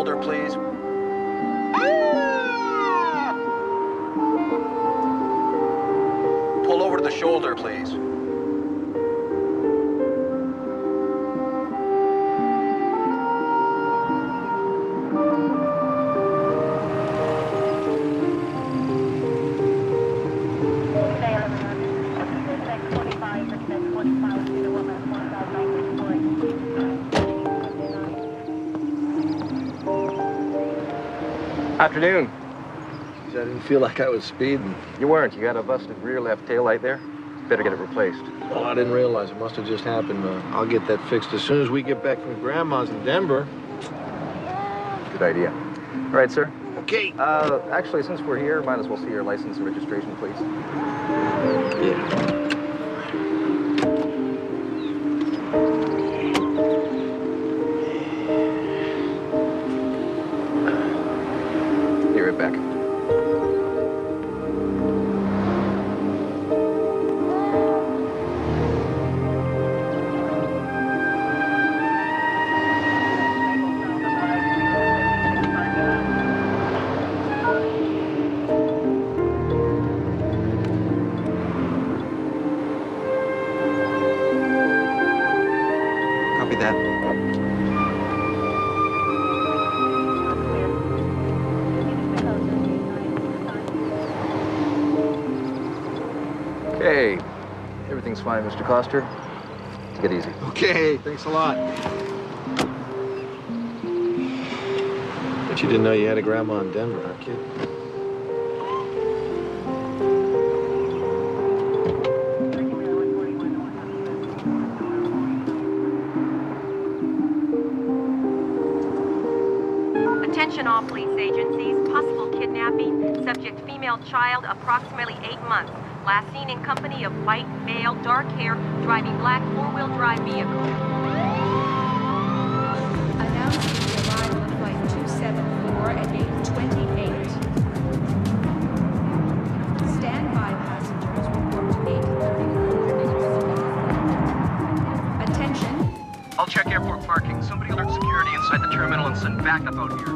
shoulder, please. Pull over to the shoulder, please. Afternoon. I didn't feel like I was speeding. You weren't. You got a busted rear left tail light there. Better get it replaced. Oh, I didn't realize. It must have just happened. I'll get that fixed as soon as we get back from Grandma's in Denver. Good idea. All right, sir. Okay. Actually, since we're here, might as well see your license and registration, please. Yeah. Be right back. Copy that. Okay, everything's fine, Mr. Coster. Take it easy. Okay, thanks a lot. Bet you didn't know you had a grandma in Denver, huh, kid? Attention all police agencies. Possible kidnapping. Subject female child, approximately 8 months. Last seen in company of white, male, dark hair, driving black four-wheel drive vehicle. Announcing the arrival of flight 274 at 8:28. Standby passengers report to 8:30. Attention. I'll check airport parking. Somebody alert security inside the terminal and send backup out here.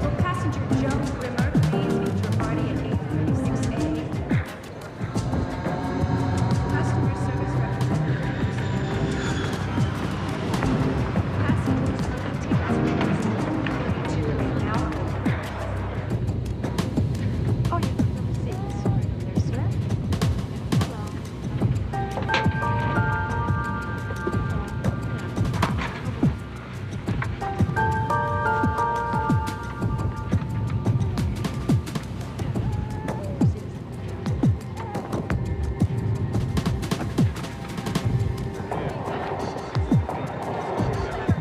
For passenger Joe Grimmer, please meet your party at 8:36A. Customer service representative. Passengers with tickets to remain now. Oh, you're from number 6. There's Sue.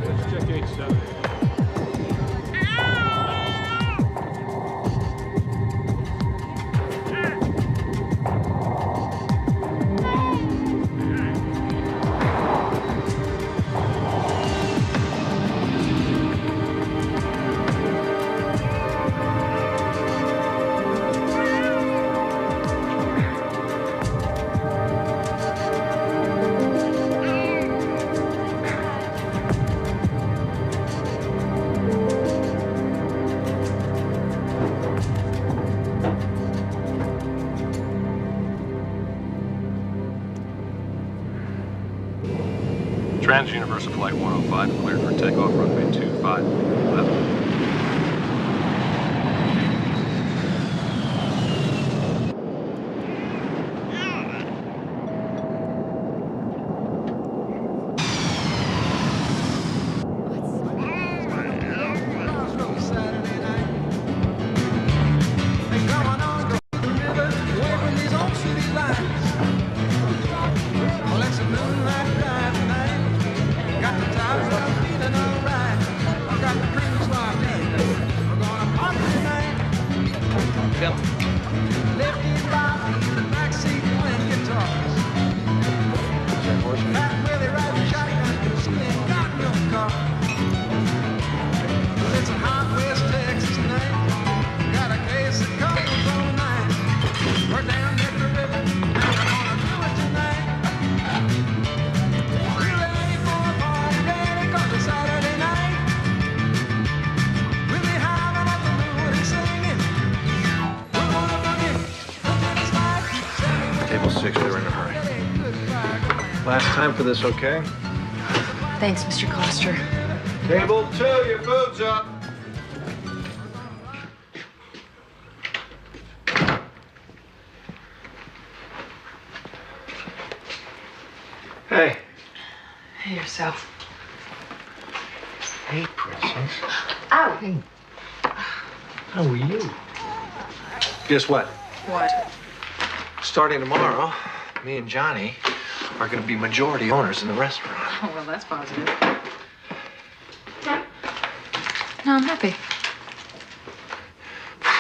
Let's check 87. Trans-Universal Flight 105 cleared for takeoff runway 25 left. We're down at the river, and we're gonna do it tonight. Last time for this, okay? Thanks, Mr. Coster. Table 2, your food's up. Hey. Hey, yourself. Hey, princess. Ow! Hey. How are you? Guess what? What? Starting tomorrow, me and Johnny are going to be majority owners in the restaurant. Oh, well, that's positive. No, I'm happy.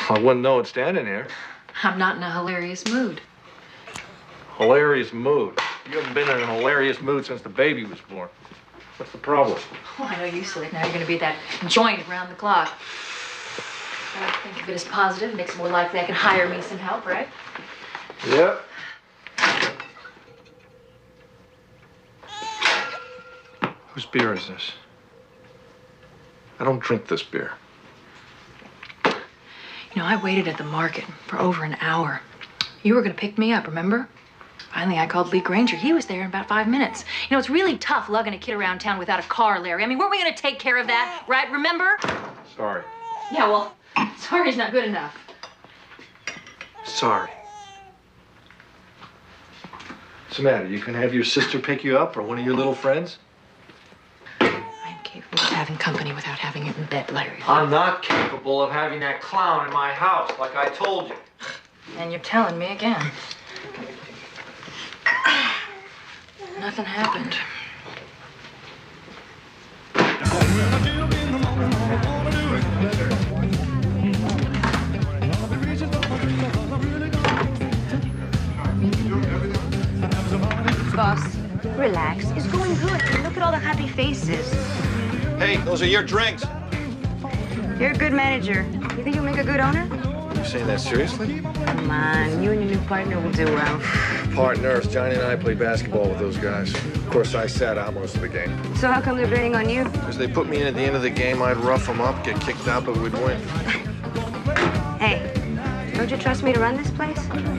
I wouldn't know it standing here. I'm not in a hilarious mood. Hilarious mood. You haven't been in a hilarious mood since the baby was born. What's the problem? Oh, I know you silly. Now you're going to be that joint around the clock. I think of it as positive. Makes it more likely I can hire me some help, right? Yep. Whose beer is this? I don't drink this beer. You know, I waited at the market for over an hour. You were going to pick me up, remember? Finally, I called Lee Granger. He was there in about 5 minutes. You know, it's really tough lugging a kid around town without a car, Larry. I mean, weren't we going to take care of that, right? Remember? Sorry. Yeah, well, sorry's not good enough. Sorry. What's the matter? You can have your sister pick you up or one of your little friends? I'm capable of having company without having it in bed, Larry. I'm not capable of having that clown in my house, like I told you. And you're telling me again. Nothing happened. Boss, relax. It's going good. Look at all the happy faces. Hey, those are your drinks. You're a good manager. You think you'll make a good owner? You saying that seriously? Come on, you and your new partner will do well. Partners, Johnny and I play basketball with those guys. Of course, I sat out most of the game. So how come they're betting on you? Because they put me in at the end of the game, I'd rough them up, get kicked out, but we'd win. Hey, don't you trust me to run this place?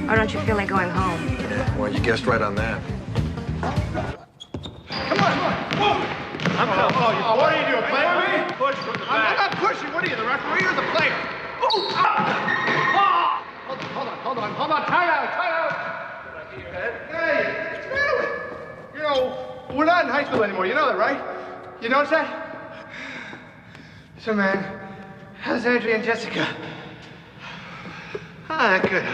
Or don't you feel like going home? Yeah, well, you guessed right on that. Come on. I'm coming. Oh, what are you doing? Playing with me? Push from the back. I'm not pushing. What are you, the referee or the player? Oh! Ah! Hold on. Time out. Hey, what's the matter with you? You know, we're not in high school anymore. You know that, right? You notice that? So, man, how's Andrea and Jessica? Ah, good.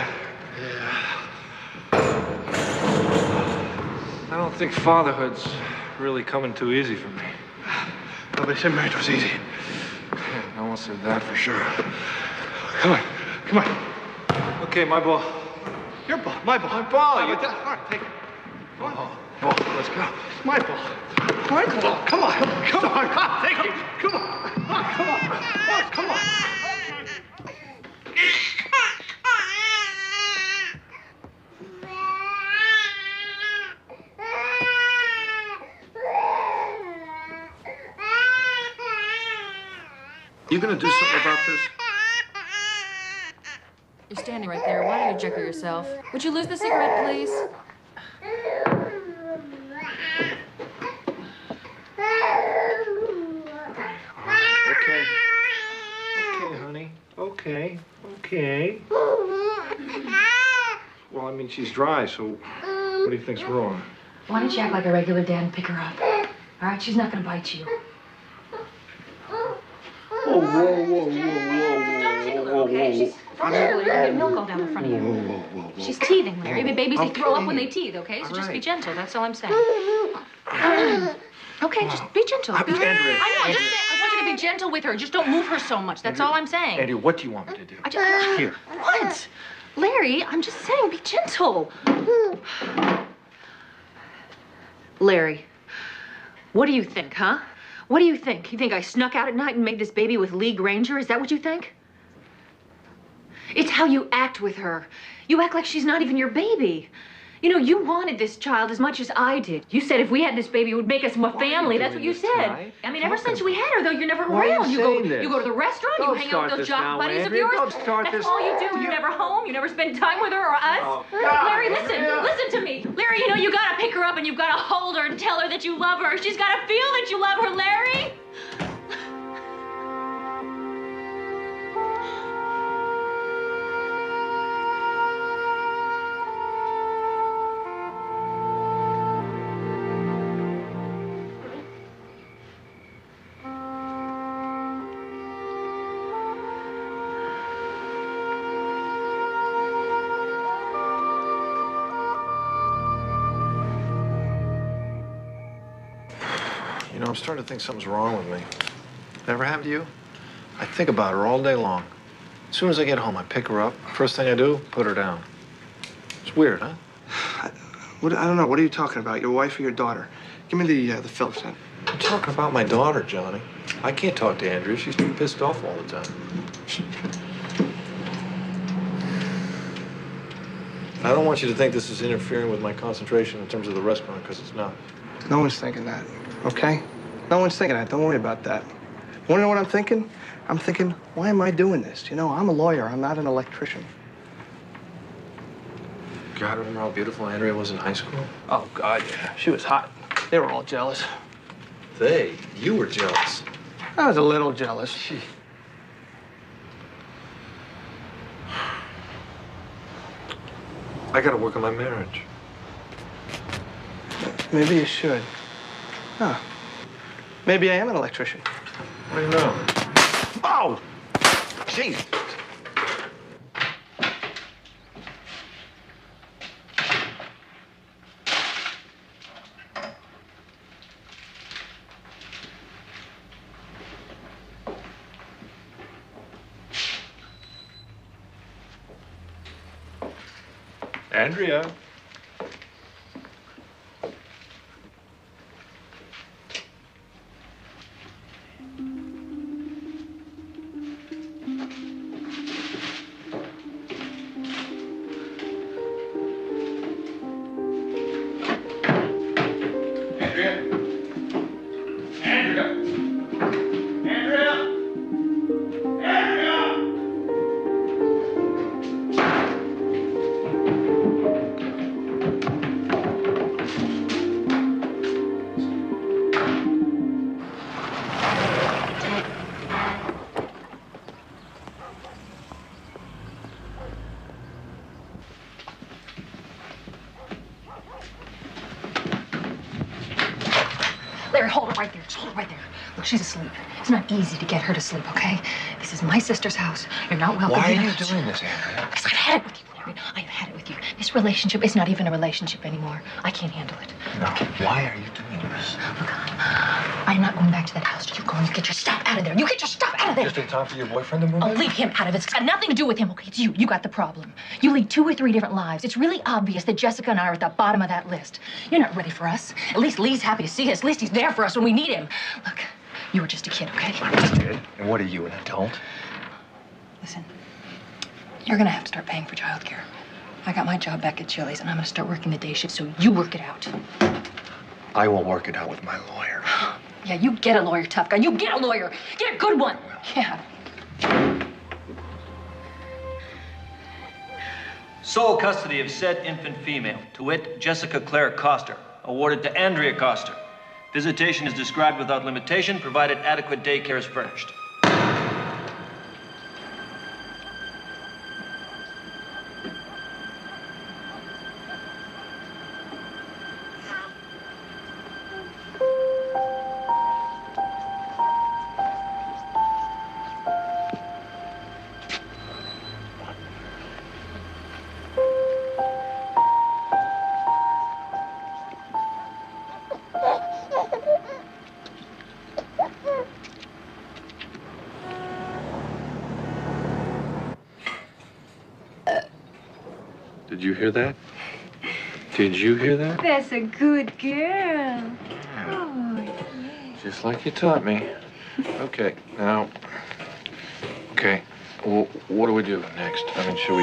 I don't think fatherhood's really coming too easy for me. Nobody said marriage was easy. Yeah, no one said that for sure. Come on. Okay, my ball. Your ball, my ball. My ball. All right, take it. Ball, let's go. It's my ball. My ball. Come on. Take it. Come on. Come on. You gonna do something about this? You're standing right there. Why don't you juggle yourself? Would you lose the cigarette, please? Okay. Okay, honey. Okay. Well, I mean, she's dry, so what do you think's wrong? Why don't you act like a regular dad and pick her up? All right, she's not gonna bite you. Whoa. Okay, she's you're getting milk all down the front of you. She's teething, Larry. I mean, babies, they throw up when they teeth, okay? So just be gentle. That's all I'm saying. Okay, just be gentle. Andrea. I know, I want you to be gentle with her. Just don't move her so much. That's all I'm saying. Andrea, what do you want me to do? Here. What? Larry, I'm just saying, be gentle. Larry, what do you think, huh? What do you think? You think I snuck out at night and made this baby with Lee Granger? Is that what you think? It's how you act with her. You act like she's not even your baby. You know, you wanted this child as much as I did. You said if we had this baby, it would make us more family. That's what you said. Tonight? I mean, ever since we had her, though, you're never Why are around. you You saying this? go to the restaurant, Don't you hang out with start those this jock now, buddies of Andrea. yours. Don't start That's this. all you do. You're never home. You never spend time with her or us. Oh, Larry, listen to me. Larry, you know, you gotta pick her up and you've gotta hold her and tell her that you love her. She's gotta feel that you love her, Larry. You know, I'm starting to think something's wrong with me. Never happened to you? I think about her all day long. As soon as I get home, I pick her up. First thing I do, put her down. It's weird, huh? I don't know. What are you talking about? Your wife or your daughter? Give me the Phillips then. I'm talking about my daughter, Johnny. I can't talk to Andrea. She's too pissed off all the time. I don't want you to think this is interfering with my concentration in terms of the restaurant, because it's not. No one's thinking that, okay? No one's thinking that. Don't worry about that. Want to know what I'm thinking? I'm thinking, why am I doing this? You know, I'm a lawyer. I'm not an electrician. God, remember how beautiful Andrea was in high school? Oh, God, yeah. She was hot. They were all jealous. You were jealous. I was a little jealous. I gotta work on my marriage. Maybe you should. Huh. Maybe I am an electrician. What do you know? Oh! Jeez. Andrea. Larry, hold it right there. Just hold it right there. Look, she's asleep. It's not easy to get her to sleep, okay? This is my sister's house. You're not welcome. Why are you doing this, Andrea? Because I've had it with you, Larry. I've had it with you. This relationship is not even a relationship anymore. I can't handle it. No. Why are you doing this? Look, I'm not going back to that house. You go and you get your stuff out of there. You get your stuff out of there. Just in time for your boyfriend to move I'll in? leave him out of it. It's got nothing to do with him, okay? It's you. You got the problem. You lead 2 or 3 different lives. It's really obvious that Jessica and I are at the bottom of that list. You're not ready for us. At least Lee's happy to see us. At least he's there for us when we need him. Look, you were just a kid, okay? I'm a kid. And what are you, an adult? Listen, you're gonna have to start paying for childcare. I got my job back at Chili's, and I'm gonna start working the day shift, so you work it out. I will work it out with my lawyer. Yeah, you get a lawyer, tough guy. You get a lawyer. Get a good one. Yeah. Sole custody of said infant female, to wit, Jessica Claire Coster, awarded to Andrea Coster. Visitation is described without limitation, provided adequate daycare is furnished. Did you hear that? Did you hear that? That's a good girl. Oh, Just like you taught me. Okay, now. Okay, well, what do we do next? I mean, should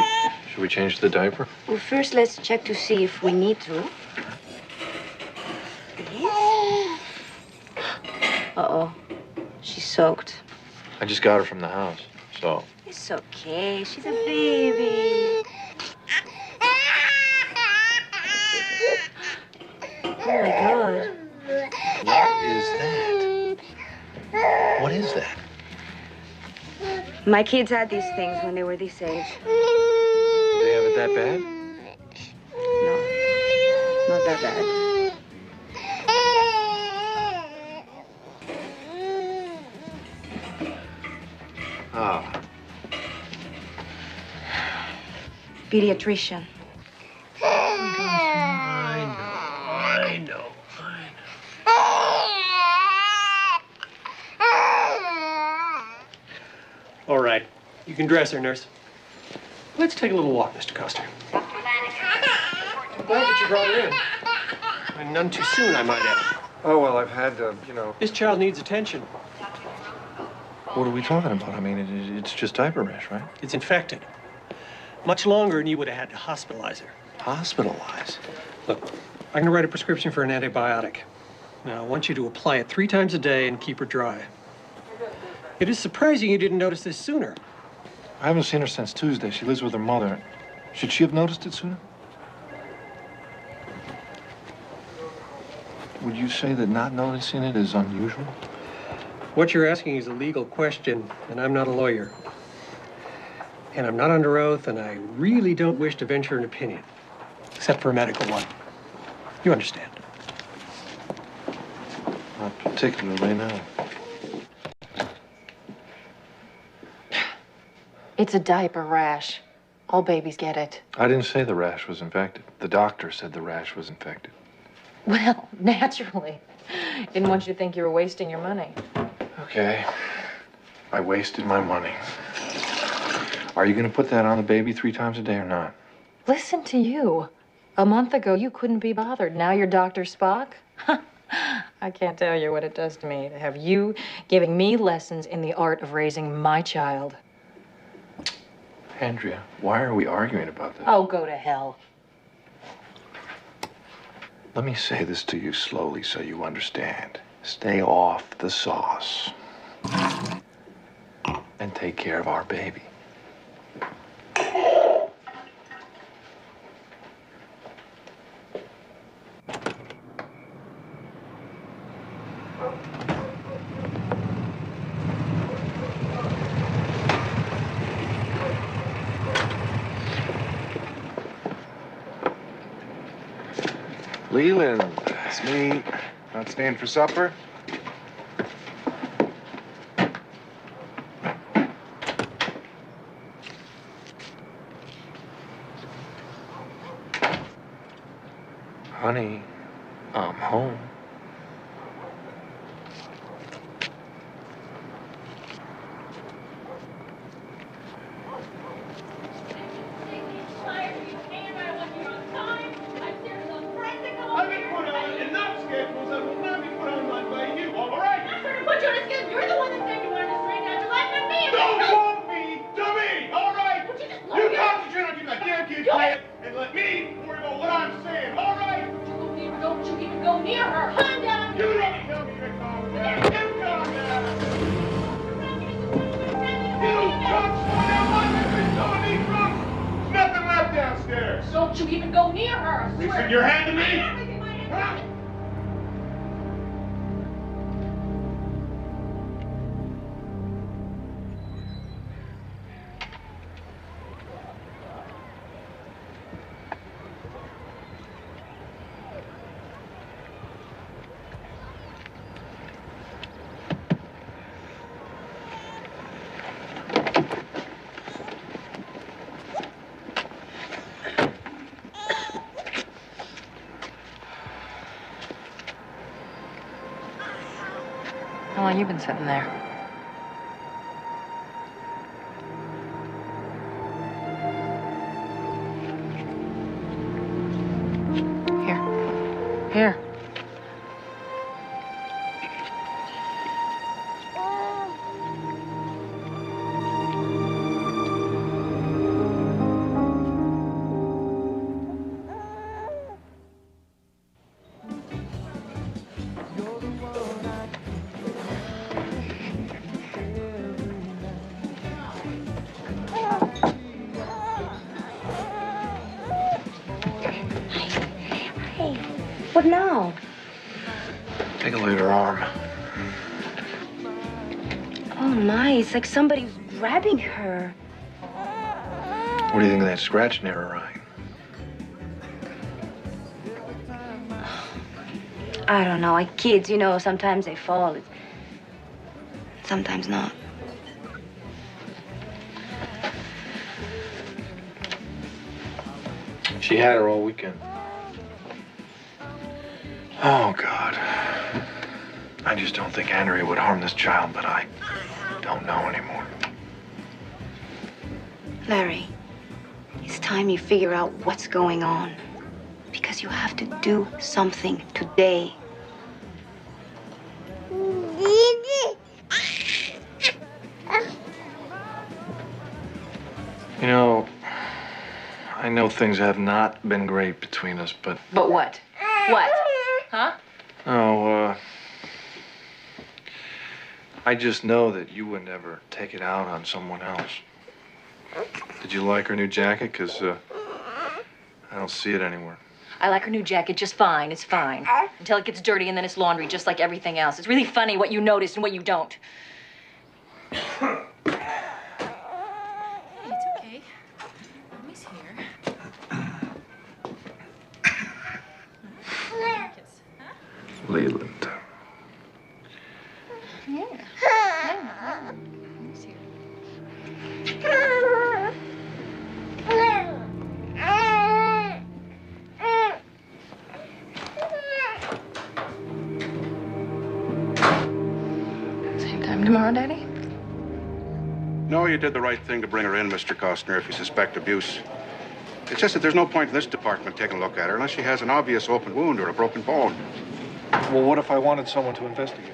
Should we change the diaper? Well, first let's check to see if we need to. Yes. Uh-oh. She's soaked. I just got her from the house, so. It's okay. She's a baby. Oh, my God. What is that? What is that? My kids had these things when they were this age. They have it that bad? No, not that bad. Ah. Pediatrician. I know. All right. You can dress her, nurse. Let's take a little walk, Mr. Coster. I'm glad that you brought her in. And none too soon, I might add. Oh, well, I've had, This child needs attention. What are we talking about? I mean, it's just diaper rash, right? It's infected. Much longer, and you would have had to hospitalize her. Hospitalize? Look, I'm going to write a prescription for an antibiotic. Now, I want you to apply it 3 times a day and keep her dry. It is surprising you didn't notice this sooner. I haven't seen her since Tuesday. She lives with her mother. Should she have noticed it sooner? Would you say that not noticing it is unusual? What you're asking is a legal question, and I'm not a lawyer. And I'm not under oath, and I really don't wish to venture an opinion, except for a medical one. You understand? Not particularly, no. It's a diaper rash. All babies get it. I didn't say the rash was infected. The doctor said the rash was infected. Well, naturally. Didn't want you to think you were wasting your money. Okay. I wasted my money. Are you going to put that on the baby 3 times a day or not? Listen to you. A month ago, you couldn't be bothered. Now you're Dr. Spock? I can't tell you what it does to me to have you giving me lessons in the art of raising my child. Andrea, why are we arguing about this? Oh, go to hell. Let me say this to you slowly so you understand. Stay off the sauce. And take care of our baby. Leland, it's me. Not staying for supper? Honey, I'm home. Don't you even go near her, I swear. Listen, your hand to me! Huh? How long you been sitting there? Here. What now? Take a look at her arm. Oh my, it's like somebody's grabbing her. What do you think of that scratch near her eye? I don't know. Like kids, you know, sometimes they fall. Sometimes not. She had her all weekend. Oh, God. I just don't think Andrea would harm this child, but I don't know anymore. Larry, it's time you figure out what's going on. Because you have to do something today. You know, I know things have not been great between us, but... But what? What? Huh? Oh, I just know that you would never take it out on someone else. Did you like her new jacket? Because, I don't see it anywhere. I like her new jacket just fine. It's fine. Until it gets dirty and then it's laundry, just like everything else. It's really funny what you notice and what you don't. It's okay. Mommy's here. Leland. Yeah. Mommy's here. Same time tomorrow, Daddy? No, you did the right thing to bring her in, Mr. Costner, if you suspect abuse. It's just that there's no point in this department taking a look at her unless she has an obvious open wound or a broken bone. Well, what if I wanted someone to investigate?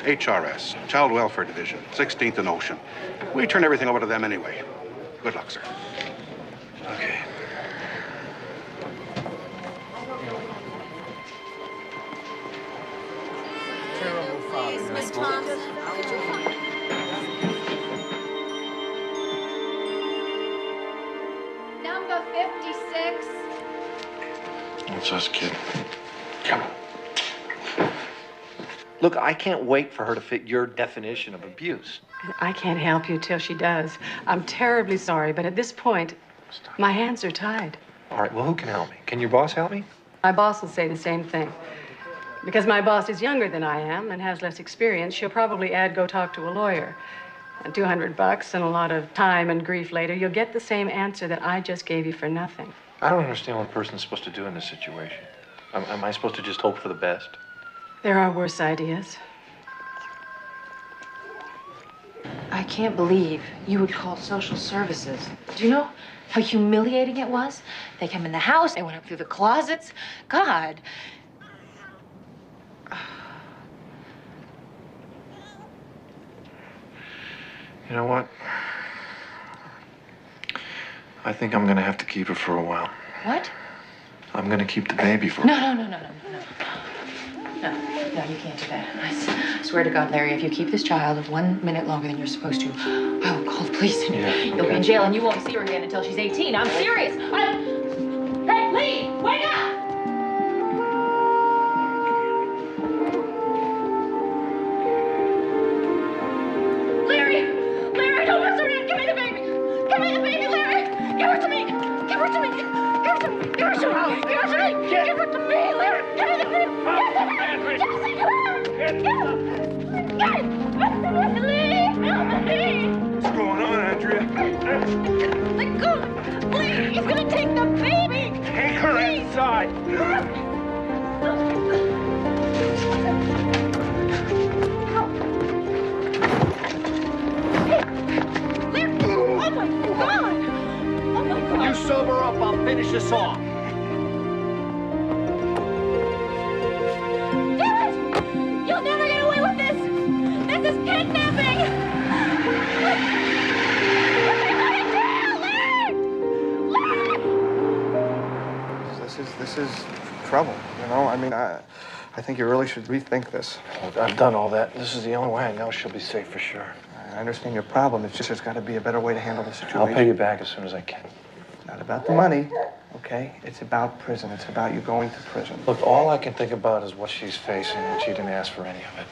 HRS, Child Welfare Division, 16th and Ocean. We turn everything over to them anyway. Good luck, sir. Okay. Please, Miss Thompson, could you find... Number 56. That's us, kid. Come on. Look, I can't wait for her to fit your definition of abuse. I can't help you till she does. I'm terribly sorry, but at this point, my hands are tied. All right, well, who can help me? Can your boss help me? My boss will say the same thing. Because my boss is younger than I am and has less experience, she'll probably add go talk to a lawyer. And $200 and a lot of time and grief later, you'll get the same answer that I just gave you for nothing. I don't understand what a person's supposed to do in this situation. Am I supposed to just hope for the best? There are worse ideas. I can't believe you would call social services. Do you know how humiliating it was? They came in the house, they went up through the closets. God. You know what? I think I'm gonna have to keep her for a while. What? I'm gonna keep the baby for No, you can't do that. I swear to God, Larry, if you keep this child 1 minute longer than you're supposed to, I will call the police and you'll be in jail and you won't see her again until she's 18. I'm serious. Hey, Lee, wake up! Larry, don't mess around. Give me the baby. Give me the baby, Larry. Give her to me. Give her to me. Give her to me. Give her to me. Give her to me. Give her to me, Larry. Give me the baby. What's going on, Andrea? Let go. Please, he's gonna take the baby. Take her inside. Oh my God. Oh my God. You sober up, I'll finish this off. You'll never get away with this! This is kidnapping! This is trouble, you know? I mean, I think you really should rethink this. Look, I've done all that. This is the only way I know she'll be safe for sure. I understand your problem. It's just there's got to be a better way to handle the situation. I'll pay you back as soon as I can. not about the money, okay? It's about prison. It's about you going to prison. Look, all I can think about is what she's facing, and she didn't ask for any of it.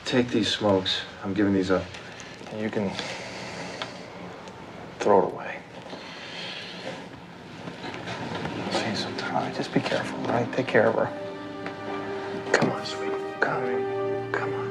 Take these smokes. I'm giving these up. And you can throw it away. I'll see you sometime. All right, just be careful, all right? Take care of her. Come on, sweetie. Come on. Come on.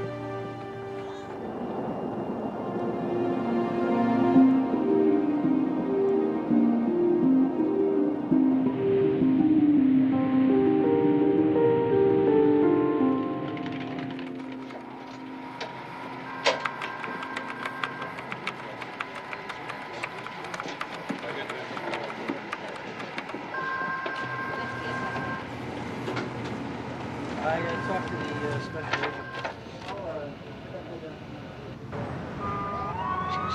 I talked to the special agent.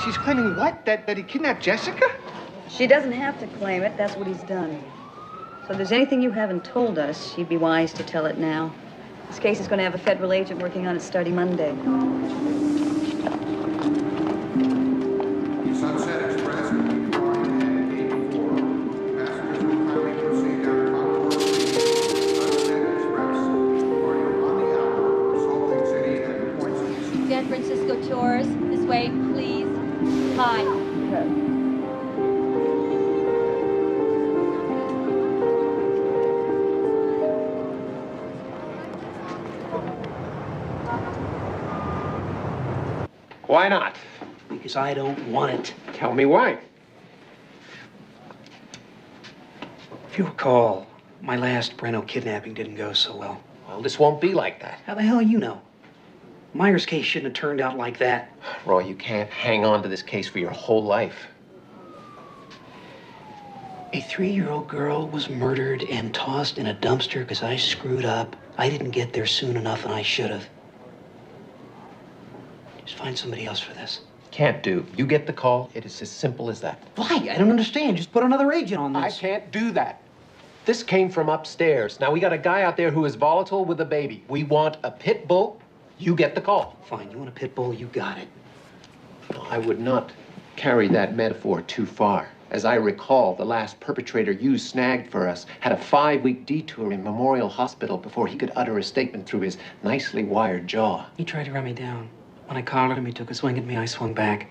She's claiming what? That he kidnapped Jessica? She doesn't have to claim it. That's what he's done. So if there's anything you haven't told us, you'd be wise to tell it now. This case is going to have a federal agent working on it starting Monday. Sunset Express will be departing at 8:04. Passengers will kindly proceed down Concord Sunset Express, departing on the hour for Salt Lake City and the Point City. San Francisco tours. This way, please. Hi. Why not? Because I don't want it. Tell me why. If you recall, my last Breno kidnapping didn't go so well. Well, this won't be like that. How the hell you know? Myers' case shouldn't have turned out like that. Roy, you can't hang on to this case for your whole life. A 3-year-old girl was murdered and tossed in a dumpster because I screwed up. I didn't get there soon enough, and I should have. Just find somebody else for this. Can't do. You get the call, it is as simple as that. Why? I don't understand. Just put another agent on this. I can't do that. This came from upstairs. Now, we got a guy out there who is volatile with a baby. We want a pit bull. You get the call. Fine. You want a pit bull? You got it. No, I would not carry that metaphor too far. As I recall, the last perpetrator you snagged for us had a 5-week detour in Memorial Hospital before he could utter a statement through his nicely wired jaw. He tried to run me down. When I collared him, he took a swing at me. I swung back.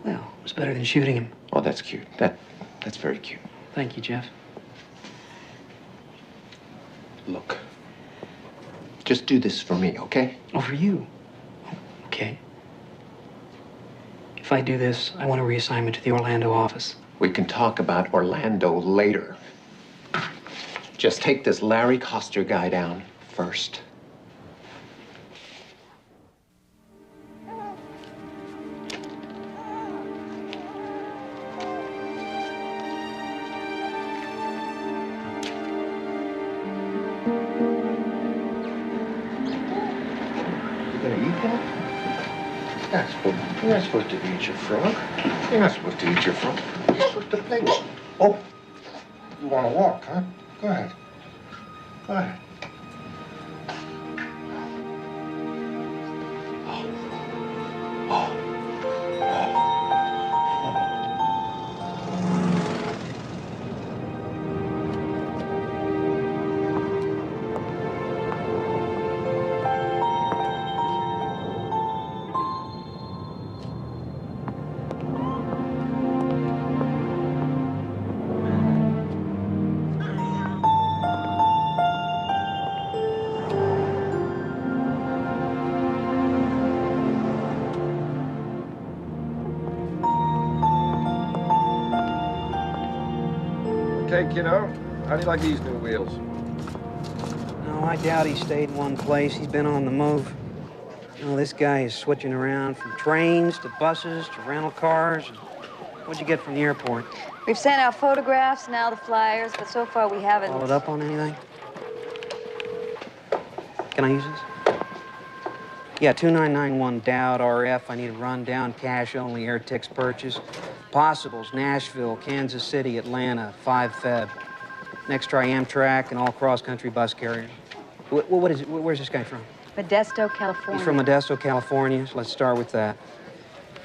Well, it was better than shooting him. Oh, that's cute. That's very cute. Thank you, Jeff. Look, just do this for me, okay? Oh, for you? Oh, okay. If I do this, I want a reassignment to the Orlando office. We can talk about Orlando later. Just take this Larry Coster guy down first. You're not supposed to eat your frog. You're not supposed to eat your frog. You're supposed to play with it. Oh, you want to walk, huh? Go ahead. Go ahead. You know? How do you like these new wheels? No, I doubt he stayed in one place. He's been on the move. You know, this guy is switching around from trains to buses to rental cars. What'd you get from the airport? We've sent out photographs, now the flyers, but so far we haven't... Followed up on anything? Can I use this? Yeah, 2991 Dowd RF. I need a rundown, cash-only air tickets purchase. Possibles, Nashville, Kansas City, Atlanta, 5 Feb. Next try Amtrak and all cross-country bus carriers. What is it? Where's this guy from? Modesto, California. He's from Modesto, California, so let's start with that.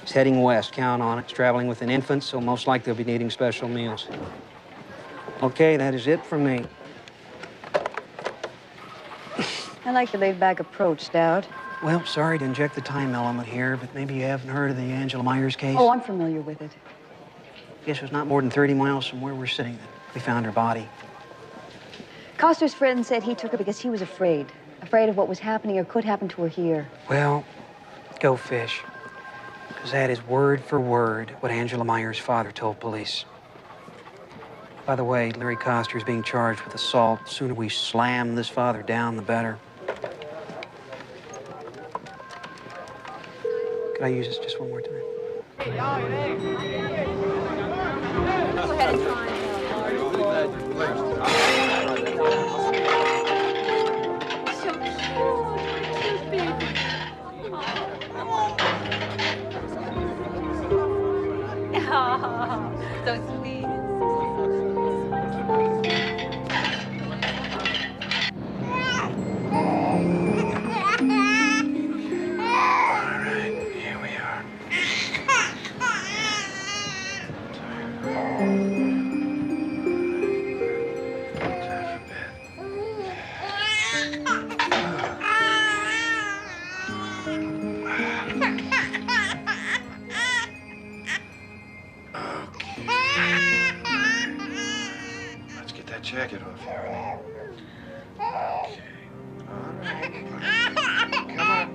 He's heading west, count on it. He's traveling with an infant, so most likely he'll be needing special meals. Okay, that is it from me. I like your laid-back approach, Dowd. Well, sorry to inject the time element here, but maybe you haven't heard of the Angela Myers case? Oh, I'm familiar with it. Guess it was not more than 30 miles from where we're sitting that we found her body. Coster's friend said he took her because he was afraid of what was happening or could happen to her here. Well, go fish. Because that is word for word what Angela Myers' father told police. By the way, Larry Coster is being charged with assault. The sooner we slam this father down, the better. Could I use this just one more time? Go ahead and try so cute, baby. Oh, so sweet. Let's get that jacket off here. Okay. All right. Come on.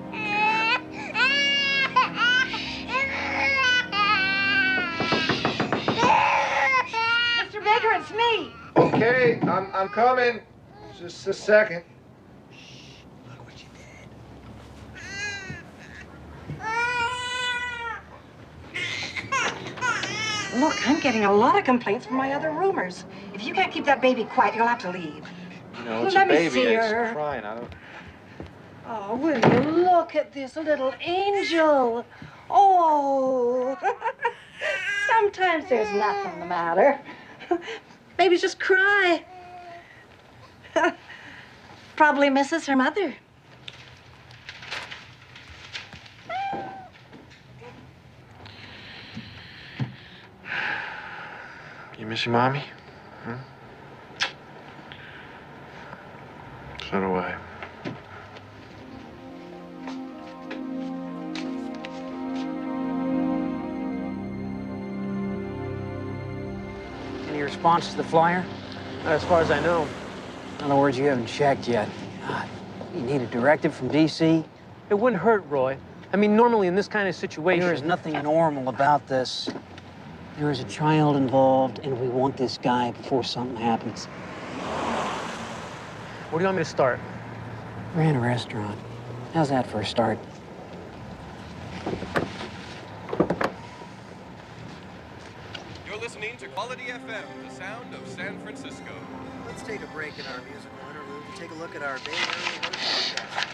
Mr. Baker, it's me. Okay, I'm coming. Just a second. Look, I'm getting a lot of complaints from my other roomers. If you can't keep that baby quiet, you'll have to leave. You know, it's Let a me baby. see It's her. crying. I don't... Oh, will you look at this little angel? Oh, sometimes there's nothing the matter. Babies just cry. Probably misses her mother. You miss your mommy? Huh? So do I. Any response to the flyer? As far as I know. In other words, you haven't checked yet. God, you need a directive from D.C.? It wouldn't hurt, Roy. I mean, normally in this kind of situation... There is nothing normal about this. There is a child involved, and we want this guy before something happens. Where do you want me to start? Ran a restaurant. How's that for a start? You're listening to Quality FM, the sound of San Francisco. Let's take a break in our musical interlude and take a look at our Bay Area weather forecast.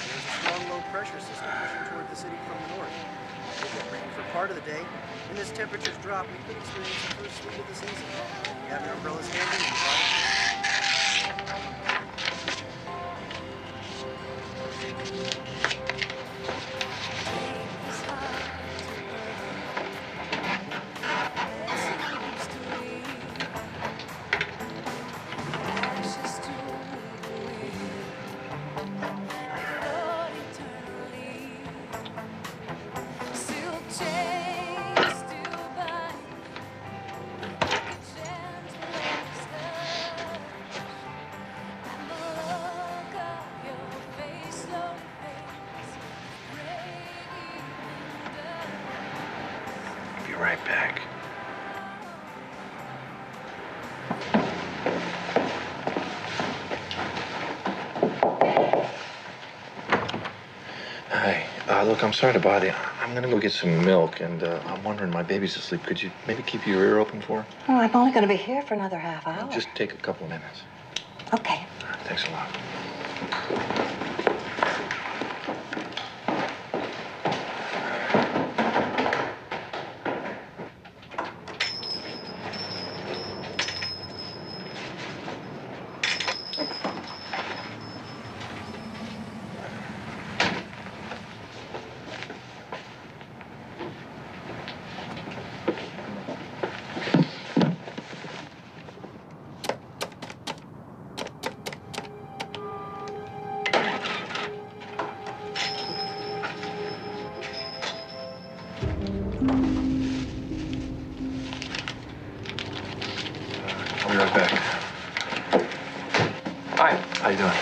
There's a strong low-pressure system pushing toward the city from the north. We'll get rain for part of the day, and as temperatures drop, we could experience the first sleet of the season. Have your umbrellas handy and Be right back. Hi. Look, I'm sorry to bother you. I'm gonna go get some milk, and I'm wondering, my baby's asleep. Could you maybe keep your ear open for her? Oh, I'm only going to be here for another half hour. Just take a couple of minutes. Okay. All right, thanks a lot. I'll be right back. Hi. How you doing?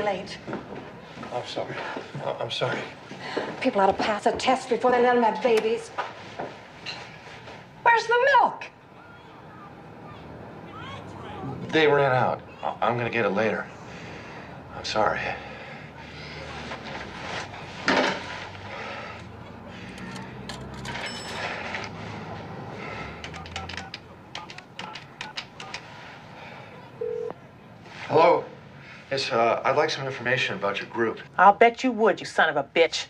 Late. I'm sorry. I'm sorry. People ought to pass a test before they let them have babies. Where's the milk? They ran out. I'm gonna get it later. I'm sorry. Hello. Yes, I'd like some information about your group. I'll bet you would, you son of a bitch.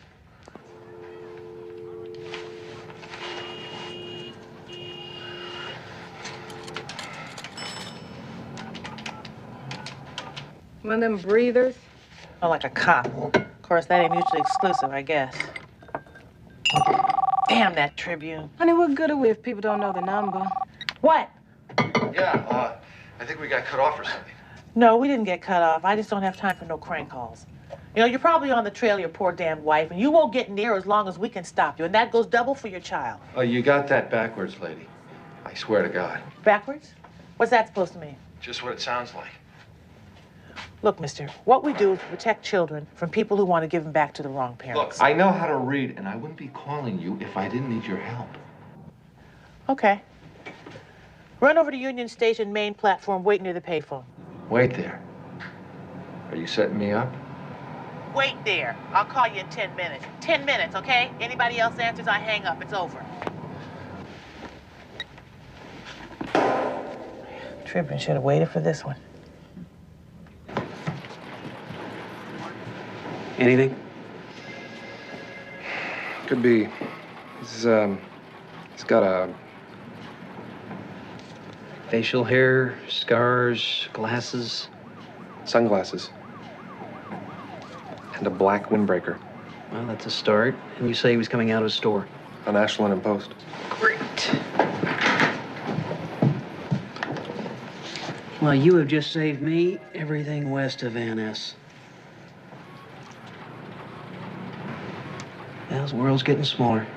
One of them breathers? Oh, like a cop. Of course, that ain't mutually exclusive, I guess. Damn that Tribune. Honey, what good are we if people don't know the number? What? Yeah, I think we got cut off or something. No, we didn't get cut off. I just don't have time for no crank calls. You know, you're probably on the trail of your poor damn wife, and you won't get near as long as we can stop you, and that goes double for your child. Oh, you got that backwards, lady. I swear to God. Backwards? What's that supposed to mean? Just what it sounds like. Look, mister, what we do is protect children from people who want to give them back to the wrong parents. Look, I know how to read, and I wouldn't be calling you if I didn't need your help. Okay. Run over to Union Station main platform, wait near the payphone. Wait there. Are you setting me up? Wait there. I'll call you in 10 minutes. 10 minutes, okay? Anybody else answers, I hang up. It's over. Tribune should have waited for this one. Anything? Could be. He's got a... Facial hair, scars, glasses. Sunglasses. And a black windbreaker. Well, that's a start. And you say he was coming out of a store. On Ashland and Post. Great. Well, you have just saved me everything west of Van Ness. Well, the world's getting smaller.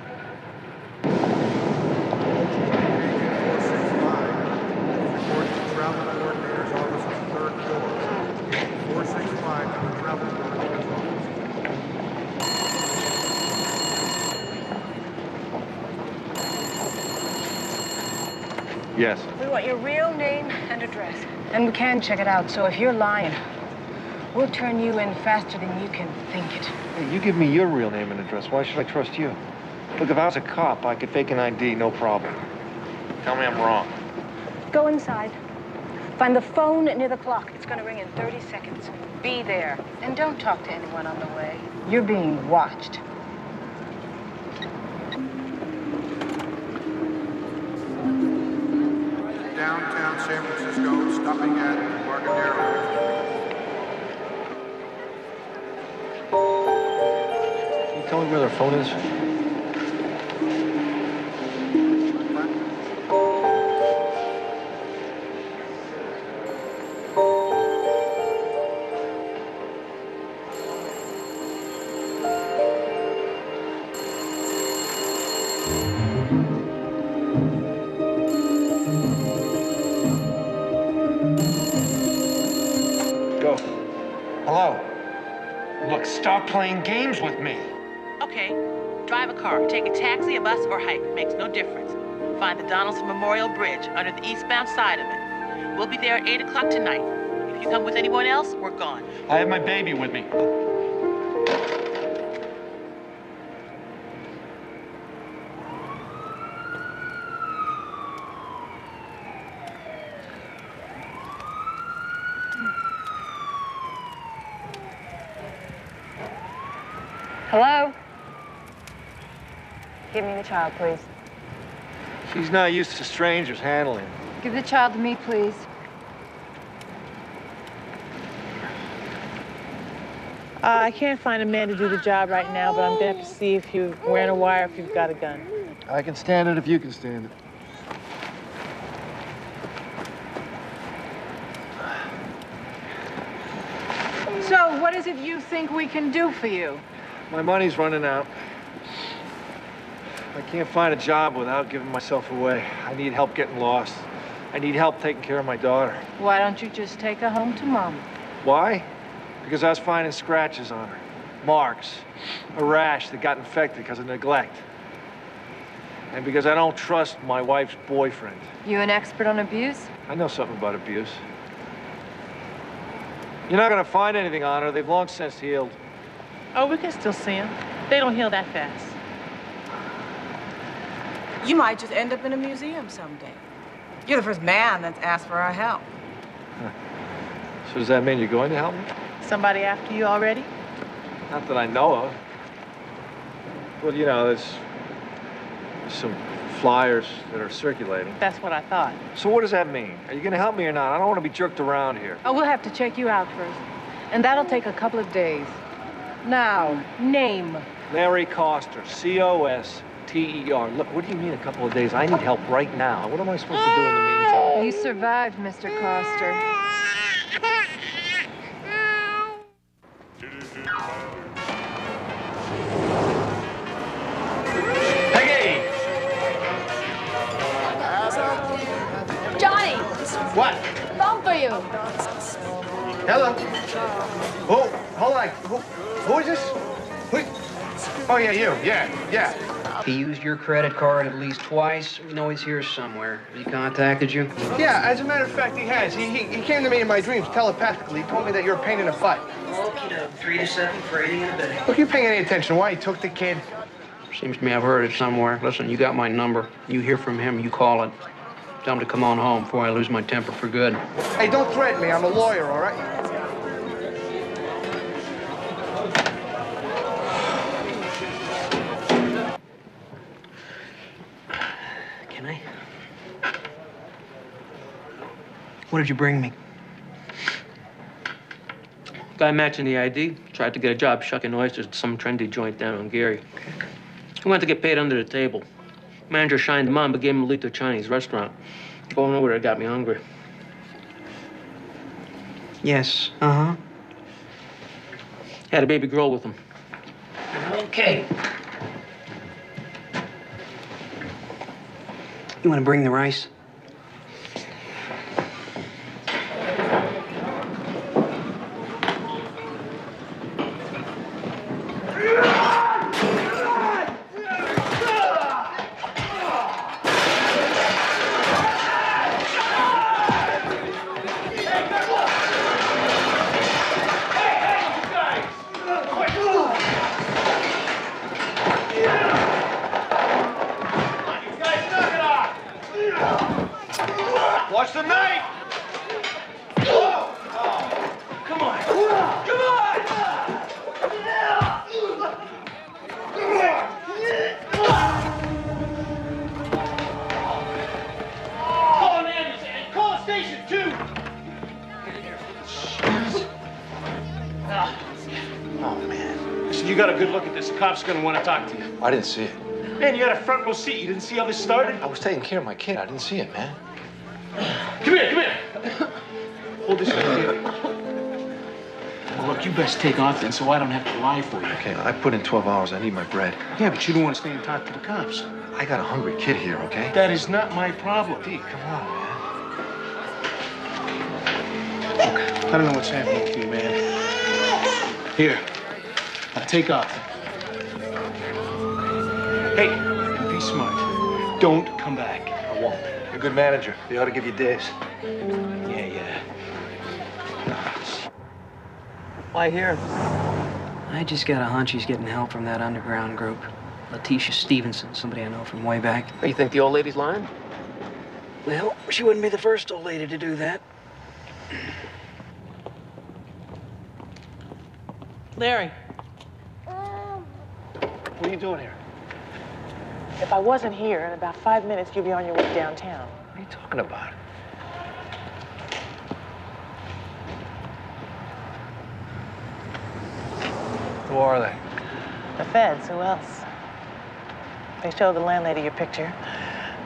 Yes. We want your real name and address. And we can check it out, so if you're lying, we'll turn you in faster than you can think it. Hey, you give me your real name and address. Why should I trust you? Look, if I was a cop, I could fake an ID, no problem. Tell me I'm wrong. Go inside. Find the phone near the clock. It's going to ring in 30 seconds. Be there. And don't talk to anyone on the way. You're being watched. Downtown San Francisco, stopping at Embarcadero. Can you tell me where their phone is? stop playing games with me. Okay, drive a car, take a taxi, a bus, or hike. Makes no difference. Find the Donaldson Memorial Bridge under the eastbound side of it. We'll be there at 8 o'clock tonight. If you come with anyone else, we're gone. I have my baby with me. Hello? Give me the child, please. She's not used to strangers handling. Give the child to me, please. I can't find a man to do the job right now, but I'm going to have to see if you're wearing a wire, if you've got a gun. I can stand it if you can stand it. So, what is it you think we can do for you? My money's running out. I can't find a job without giving myself away. I need help getting lost. I need help taking care of my daughter. Why don't you just take her home to Mom? Why? Because I was finding scratches on her. Marks. A rash that got infected because of neglect. And because I don't trust my wife's boyfriend. You an expert on abuse? I know something about abuse. You're not gonna find anything on her. They've long since healed. Oh, we can still see them. They don't heal that fast. You might just end up in a museum someday. You're the first man that's asked for our help. So does that mean you're going to help me? Somebody after you already? Not that I know of. Well, you know, there's some flyers that are circulating. That's what I thought. So what does that mean? Are you gonna help me or not? I don't want to be jerked around here. Oh, we'll have to check you out first. And that'll take a couple of days. Now, name. Larry Coster, C-O-S-T-E-R. Look, what do you mean a couple of days? I need help right now. What am I supposed to do in the meantime? You survived, Mr. Coster. Johnny! What? Phone for you. Hello? Oh, hold on. Who is this? Oh, yeah, you. Yeah. He used your credit card at least twice. We know he's here somewhere. Has he contacted you? Yeah, as a matter of fact, he has. He came to me in my dreams telepathically. He told me that you're a pain in the butt. Okie doke, 3 to 7 for aiding and abetting. Look, you paying any attention? Why he took the kid? Seems to me I've heard it somewhere. Listen, you got my number. You hear from him, you call it. Tell him to come on home before I lose my temper for good. Hey, don't threaten me. I'm a lawyer, all right? Can I? What did you bring me? Guy matching the ID. Tried to get a job shucking oysters at some trendy joint down on Gary. He wanted to get paid under the table. Manager shined him on, but gave him a lead to a Chinese restaurant. Going over there got me hungry. Yes, uh-huh. Had a baby girl with him. Okay. You want to bring the rice? Watch the knife! Come on! Come on! Call an ambulance and call a station too. Oh, man. Listen, you got a good look at this. The cop's gonna want to talk to you. I didn't see it. Man, you had a front row seat. You didn't see how this started? I was taking care of my kid. I didn't see it, man. Come here. Hold this right here. Well, look, you best take off then so I don't have to lie for you. Okay, I put in 12 hours. I need my bread. Yeah, but you don't want to stay and talk to the cops. I got a hungry kid here, okay? That is not my problem. Pete, come on, man. Look, I don't know what's happening with you, man. Here. Now take off. Hey, and be smart. Don't come back. I won't. You're a good manager. They ought to give you days. Yeah. Why here? I just got a hunch he's getting help from that underground group. Letitia Stevenson, somebody I know from way back. You think the old lady's lying? Well, she wouldn't be the first old lady to do that. Larry, What are you doing here? if I wasn't here, in about 5 minutes, you'll be on your way downtown. What are you talking about? Who are they? The feds, who else? They showed the landlady your picture.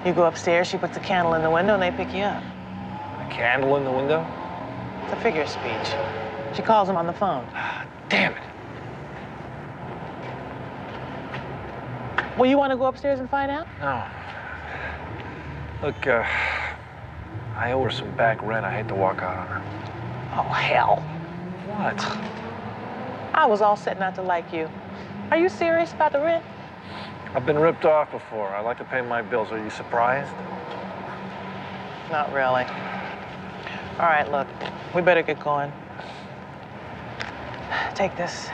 You go upstairs, she puts a candle in the window, and they pick you up. A candle in the window? It's a figure of speech. She calls them on the phone. Damn it. Well, you want to go upstairs and find out? No. Look, I owe her some back rent. I hate to walk out on her. Oh, hell. What? I was all set not to like you. Are you serious about the rent? I've been ripped off before. I like to pay my bills. Are you surprised? Not really. All right, look, we better get going. Take this.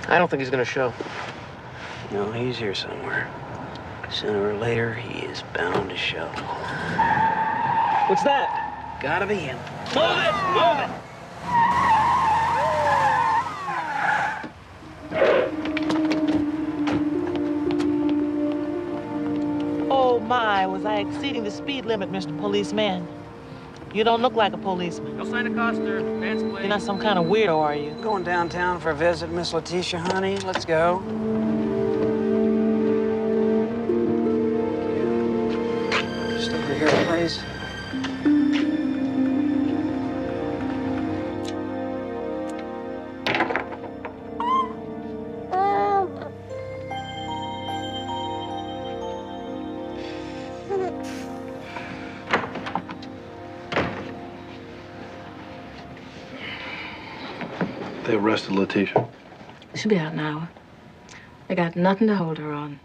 I don't think he's gonna show. No, he's here somewhere. Sooner or later, he is bound to show. What's that? Gotta be him. Move it! Move it! Oh, my, was I exceeding the speed limit, Mr. Policeman? You don't look like a policeman. Go sign Acosta. Advance, please. You're not some kind of weirdo, are you? Going downtown for a visit, Miss Letitia, honey. Let's go. Just over here, please. They arrested Letitia. She'll be out in an hour. They got nothing to hold her on.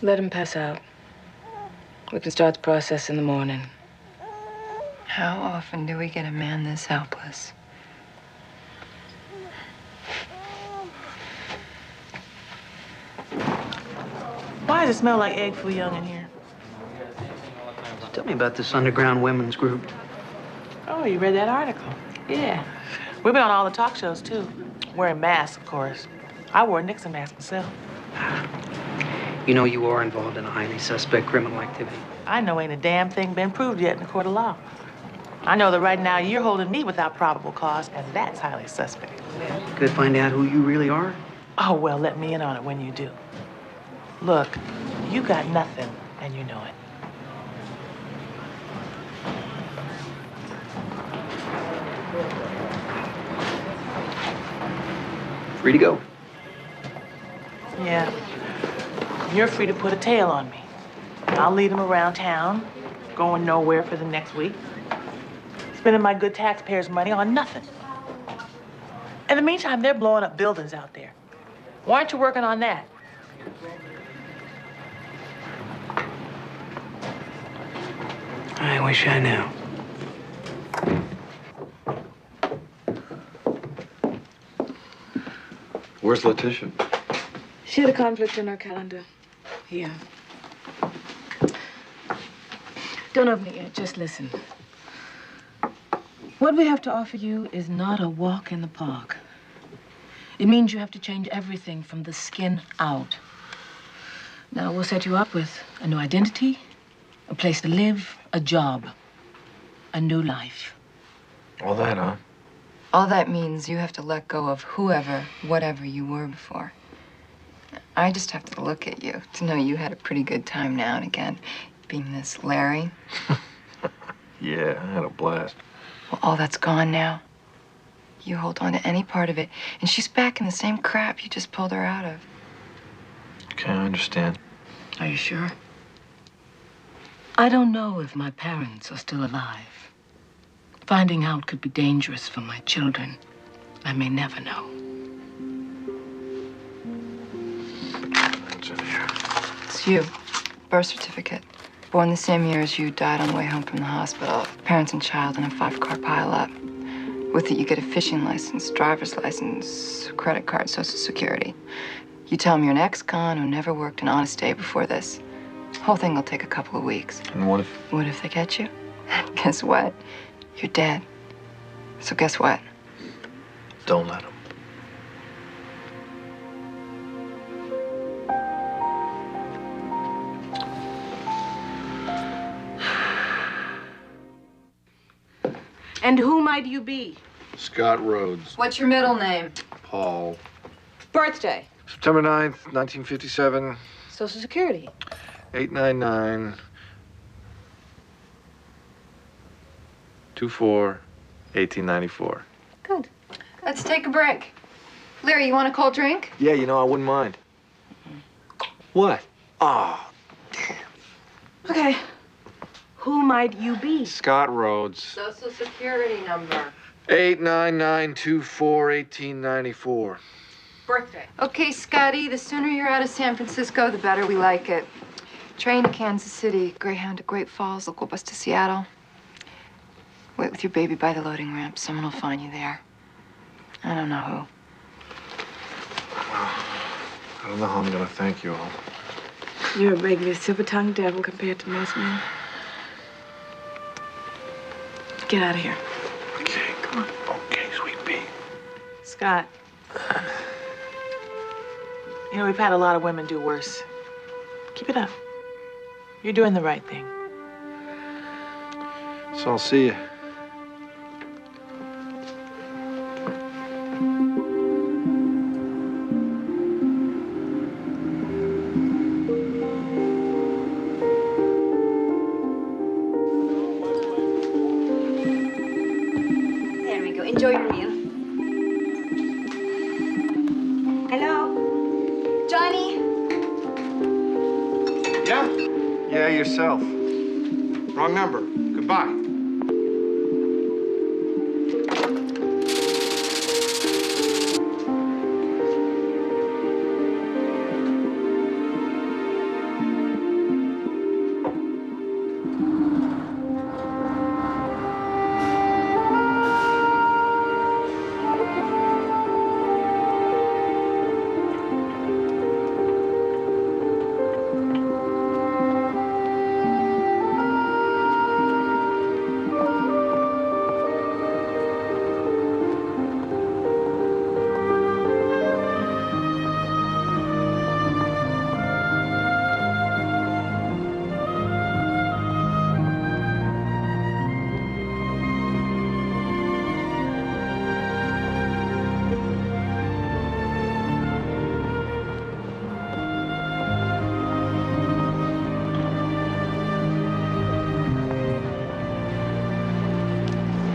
Let him pass out. We can start the process in the morning. How often do we get a man this helpless? Why does it smell like egg foo young in here? Tell me about this underground women's group. Oh, you read that article? Yeah. We've been on all the talk shows, too. Wearing masks, of course. I wore a Nixon mask myself. You know you are involved in a highly suspect criminal activity. I know ain't a damn thing been proved yet in the court of law. I know that right now you're holding me without probable cause, and that's highly suspect. Could find out who you really are. Oh, well, let me in on it when you do. Look, you got nothing, and you know it. Free to go. Yeah. You're free to put a tail on me. I'll lead them around town, going nowhere for the next week. Spending my good taxpayers' money on nothing. In the meantime, they're blowing up buildings out there. Why aren't you working on that? I wish I knew. Where's Letitia? She had a conflict in her calendar. Here. Don't open it yet, just listen. What we have to offer you is not a walk in the park. It means you have to change everything from the skin out. Now, we'll set you up with a new identity, a place to live, a job, a new life. All that, huh? All that means you have to let go of whoever, whatever you were before. I just have to look at you to know you had a pretty good time now and again, being this Larry. Yeah, I had a blast. Well, all that's gone now. You hold on to any part of it, and she's back in the same crap you just pulled her out of. Okay, I understand. Are you sure? I don't know if my parents are still alive. Finding out could be dangerous for my children. I may never know. What's in here? It's you. Birth certificate. Born the same year as you, died on the way home from the hospital. Parents and child in a 5-car pileup. With it, you get a fishing license, driver's license, credit card, Social Security. You tell them you're an ex-con who never worked an honest day before this. Whole thing will take a couple of weeks. And what if? What if they get you? Guess what? You're dead. So guess what? Don't let them. And who might you be? Scott Rhodes. What's your middle name? Paul. Birthday. September 9th, 1957. Social Security. 899 24 1894. Good. Let's take a break. Larry, you want a cold drink? Yeah, you know, I wouldn't mind. What? Oh, Okay. Who might you be? Scott Rhodes. Social Security number. 899 24 1894. Birthday. Okay, Scotty, the sooner you're out of San Francisco, the better we like it. Train to Kansas City, Greyhound to Great Falls, local bus to Seattle. Wait with your baby by the loading ramp. Someone will find you there. I don't know who. I don't know how I'm gonna thank you all. You're a regular silver-tongued devil compared to most men. Get out of here. Okay. Come on. Okay, sweet pea. Scott. You know, we've had a lot of women do worse. Keep it up. You're doing the right thing. So I'll see you. There we go. Enjoy your meal. Hello? Johnny? Yeah? Yeah, yourself. Wrong number. Goodbye.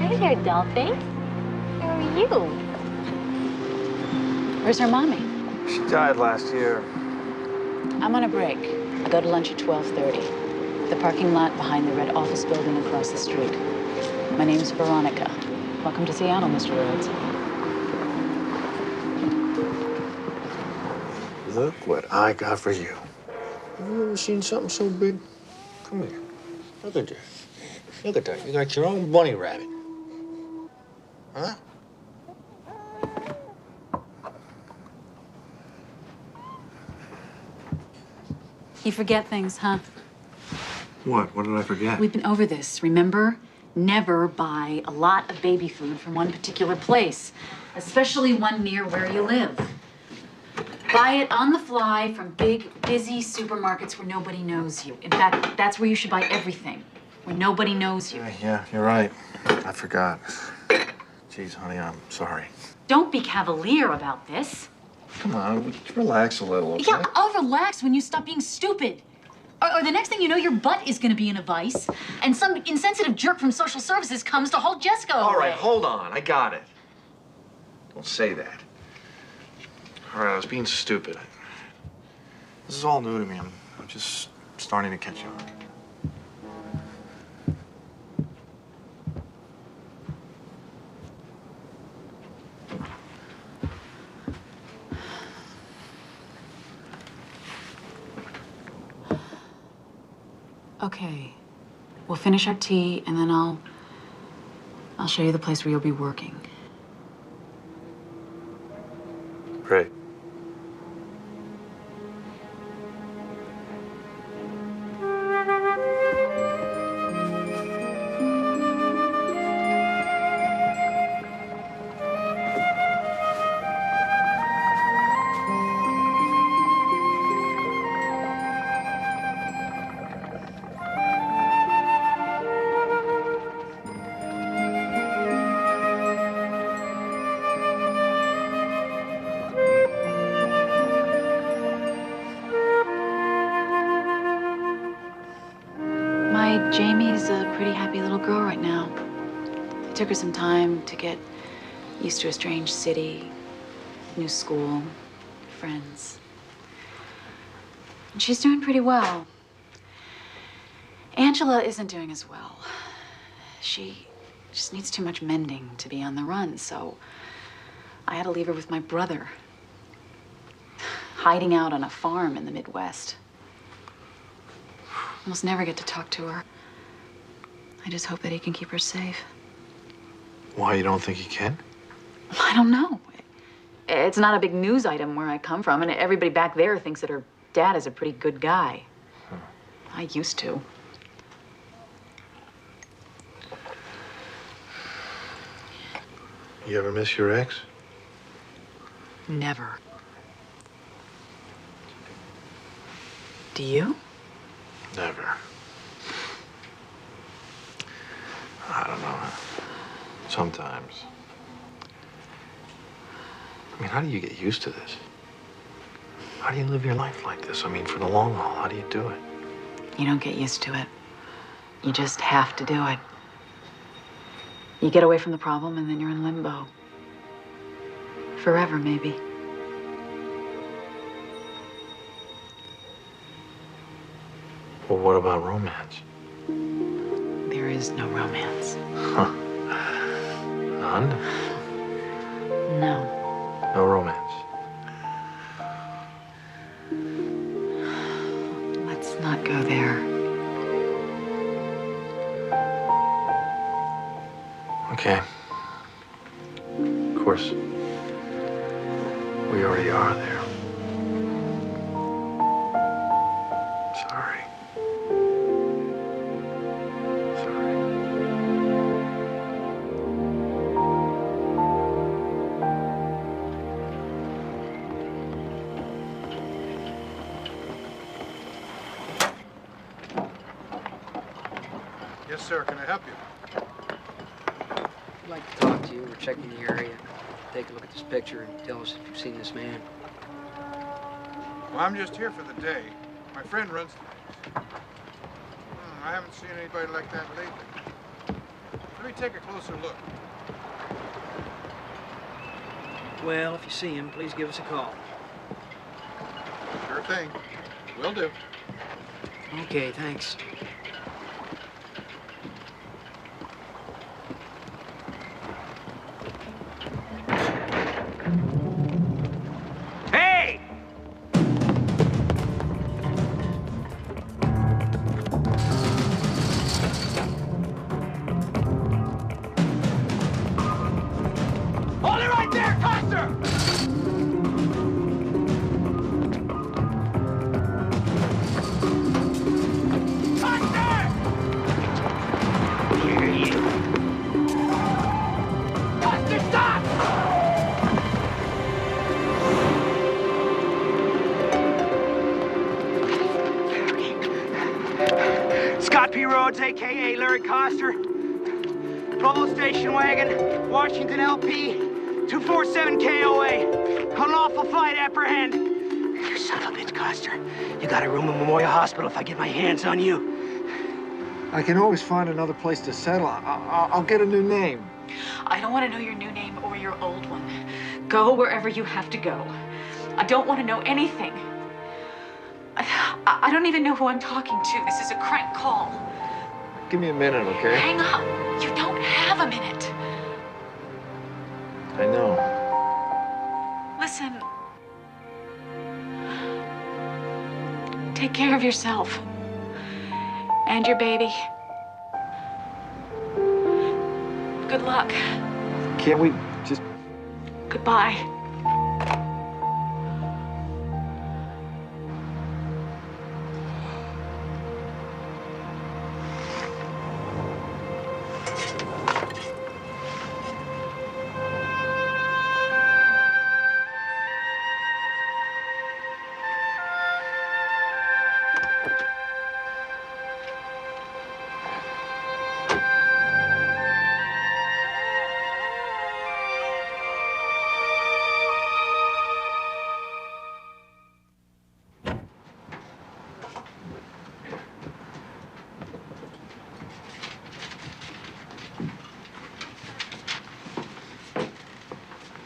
Hey there, dollface. How are you? Where's her mommy? She died last year. I'm on a break. I go to lunch at 12:30. The parking lot behind the red office building across the street. My name's Veronica. Welcome to Seattle, Mr. Rhodes. Look what I got for you. Have you ever seen something so big? Come here. Look at that. Look at that. You got your own bunny rabbit. Huh? You forget things, huh? What? What did I forget? We've been over this, remember? Never buy a lot of baby food from one particular place, especially one near where you live. Buy it on the fly from big, busy supermarkets where nobody knows you. In fact, that's where you should buy everything, where nobody knows you. Yeah, you're right. I forgot. Jeez, honey, I'm sorry. Don't be cavalier about this. Come on, relax a little, okay? Yeah, I'll relax when you stop being stupid. Or the next thing you know, your butt is going to be in a vice, and some insensitive jerk from social services comes to haul Jessica away. All right, hold on. I got it. Don't say that. All right, I was being stupid. This is all new to me. I'm just starting to catch on. Okay. We'll finish our tea, and then I'll show you the place where you'll be working. Great. Jamie's a pretty happy little girl right now. It took her some time to get used to a strange city, new school, friends. And she's doing pretty well. Angela isn't doing as well. She just needs too much mending to be on the run, so I had to leave her with my brother, hiding out on a farm in the Midwest. Almost never get to talk to her. I just hope that he can keep her safe. Why, you don't think he can? I don't know. It's not a big news item where I come from, and everybody back there thinks that her dad is a pretty good guy. I used to. You ever miss your ex? Never. Do you? Never. I don't know. Sometimes. I mean, how do you get used to this? How do you live your life like this? I mean, for the long haul, how do you do it? You don't get used to it. You just have to do it. You get away from the problem, and then you're in limbo. Forever, maybe. Well, what about romance? There is no romance. Huh. None? No. No romance. Let's not go there. Okay. Of course. We already are there. Sorry. Yes, sir. Can I help you? I'd like to talk to you. We're checking the area. Take a look at this picture and tell us if you've seen this man. Well, I'm just here for the day. My friend runs the place. I haven't seen anybody like that lately. Let me take a closer look. Well, if you see him, please give us a call. Sure thing. Will do. Okay, thanks. Hey! Hold it right there, Custer! Scott P. Rhodes, a.k.a. Larry Coster. Provo station wagon, Washington LP, 247 KOA. Unlawful flight apprehend. You son of a bitch, Coster. You got a room in Memorial Hospital if I get my hands on you. I can always find another place to settle. I'll get a new name. I don't want to know your new name or your old one. Go wherever you have to go. I don't want to know anything. I don't even know who I'm talking to. This is a crank call. Give me a minute, okay? Hang up. You don't have a minute. I know. Listen. Take care of yourself. And your baby. Good luck. Can't we just... Goodbye.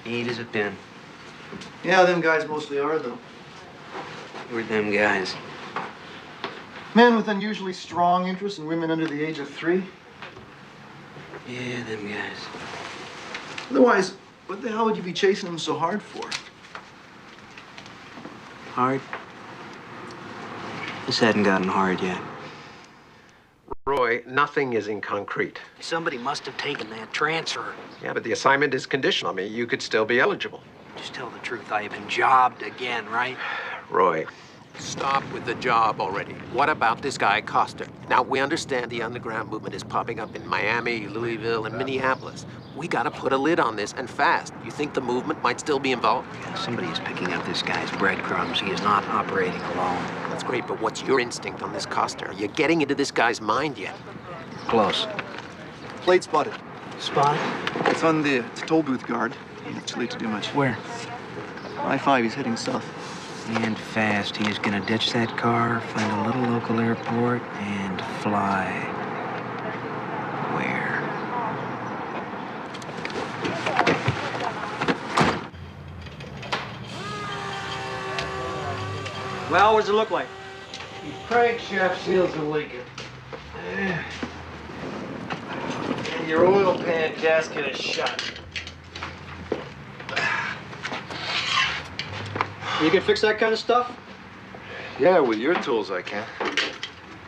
Neat as a pin. Yeah, them guys mostly are, though. Who are them guys? Men with unusually strong interest in women under the age of 3. Yeah, them guys. Otherwise, what the hell would you be chasing them so hard for? Hard? This hadn't gotten hard yet. Roy, nothing is in concrete. Somebody must have taken that transfer. Yeah, but the assignment is conditional. I mean, you could still be eligible. Just tell the truth. I have been jobbed again, right? Roy, stop with the job already. What about this guy, Coster? Now, we understand the underground movement is popping up in Miami, Louisville, and Minneapolis. We gotta put a lid on this, and fast. You think the movement might still be involved? Somebody is picking up this guy's breadcrumbs. He is not operating alone. That's great, but what's your instinct on this Coster? Are you getting into this guy's mind yet? Close. Plate spotted. Spotted? It's on the toll booth guard. It's too late to do much. Where? I-5, he's heading south. And fast. He is gonna ditch that car, find a little local airport, and fly. Where? Well, what does it look like? The crankshaft seals are leaking. And your oil pan gasket is shut. You can fix that kind of stuff? Yeah, with your tools I can.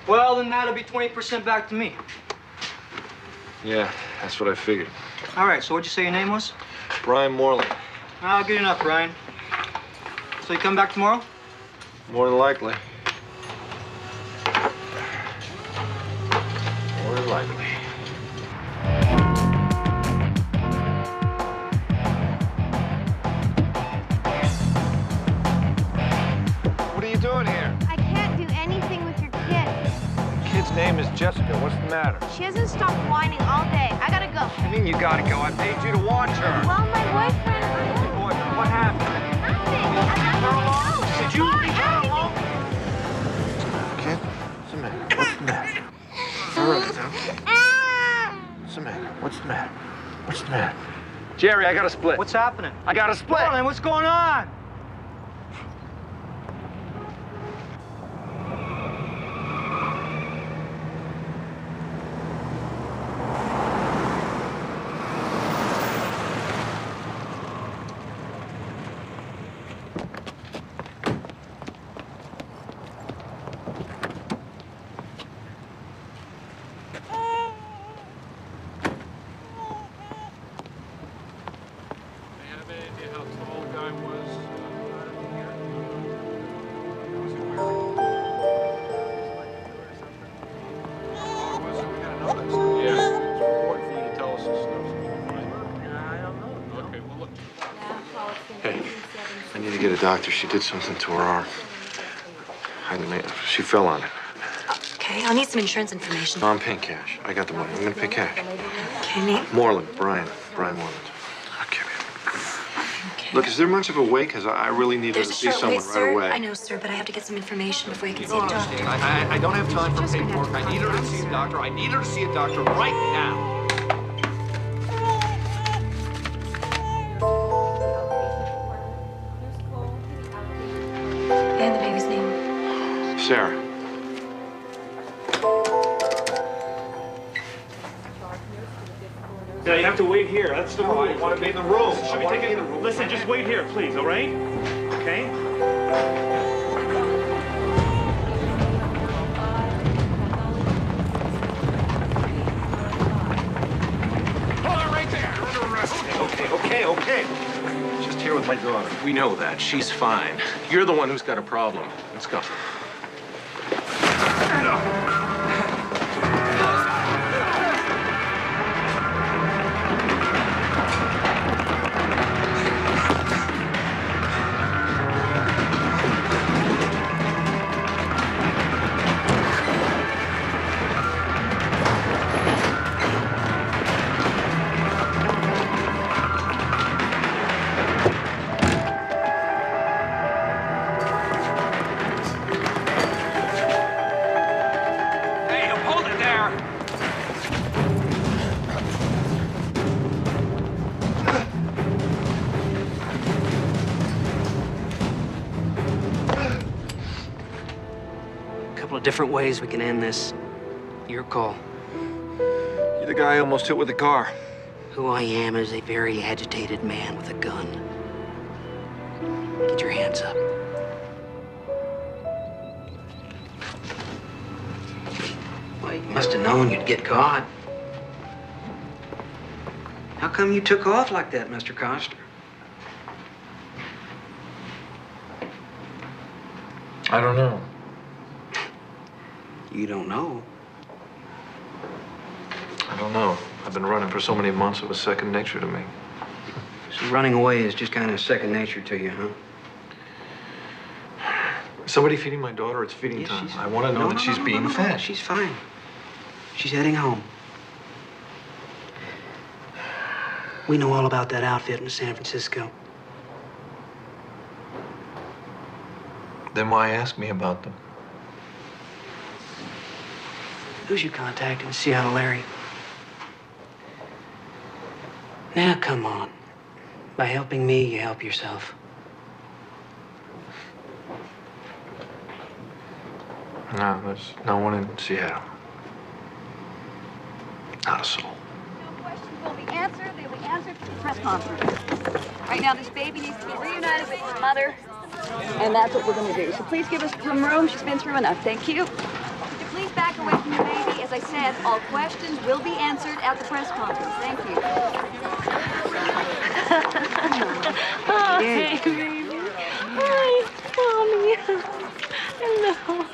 Well, then that'll be 20% back to me. Yeah, that's what I figured. All right, so what'd you say your name was? Brian Moreland. Ah, good enough, Brian. So you come back tomorrow? More than likely. More than likely. What are you doing here? I can't do anything with your kid. The kid's name is Jessica. What's the matter? She hasn't stopped whining all day. I gotta go. What do you mean you gotta go? I paid you to watch her. Well, my boyfriend... Your boyfriend, what happened? Nothing. I'm not gonna go. Did you leave her alone? Kid, what's the matter? What's the matter? All right, now. What's the matter? What's the matter? What's the matter? Jerry, I got a split. What's happening? I got a split. Brian, what's going on? Get a doctor. She did something to her arm. She fell on it. Okay, I'll need some insurance information. No, I'm paying cash. I got the money. I'm gonna pay cash. Okay, name? Moreland, Brian Moreland. Okay, baby. Look, is there much of a wait? Because I really need to see someone right away. I know, sir, but I have to get some information before you can You see a don't doctor. understand. I don't have time for paperwork. I need her to see a doctor. I need her to see a doctor right now. And the baby's name? Sarah. Yeah, you have to wait here. That's the rule. I want to be in the room. Should be taking. Listen, just wait here, please. All right? Okay. Hold on right there. You're under arrest. Okay. Just here with my daughter. We know that. She's fine. You're the one who's got a problem. Let's go. Different ways we can end this. Your call. You're the guy I almost hit with a car. Who I am is a very agitated man with a gun. Get your hands up. Well, you must have known you'd get caught. How come you took off like that, Mr. Coster? I don't know. You don't know. I don't know. I've been running for so many months, it was second nature to me. So running away is just kind of second nature to you, huh? Somebody feeding my daughter, it's feeding time. I want to know that she's being fed. She's fine. She's heading home. We know all about that outfit in San Francisco. Then why ask me about them? Who's your contact in Seattle, Larry? Now, come on. By helping me, you help yourself. No, there's no one in Seattle. Not a soul. Questions will be answered. They'll be answered for the press conference. Right now, this baby needs to be reunited with its mother, and that's what we're going to do. So please give us some room. She's been through enough. Thank you. Would you please back away from the baby? As I said, all questions will be answered at the press conference. Thank you. Oh, hey, baby. Hi, Mommy. Hello.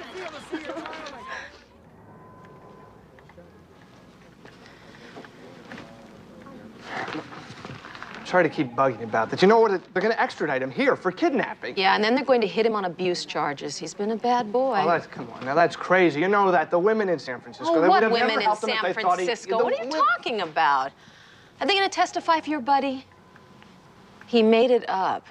Sorry to keep bugging you about that. You know what? They're going to extradite him here for kidnapping. Yeah, and then they're going to hit him on abuse charges. He's been a bad boy. Oh, come on. Now, that's crazy. You know that. The women in San Francisco. Oh, they what would have women never in helped him if San they thought Francisco? What are you talking about? Are they going to testify for your buddy? He made it up.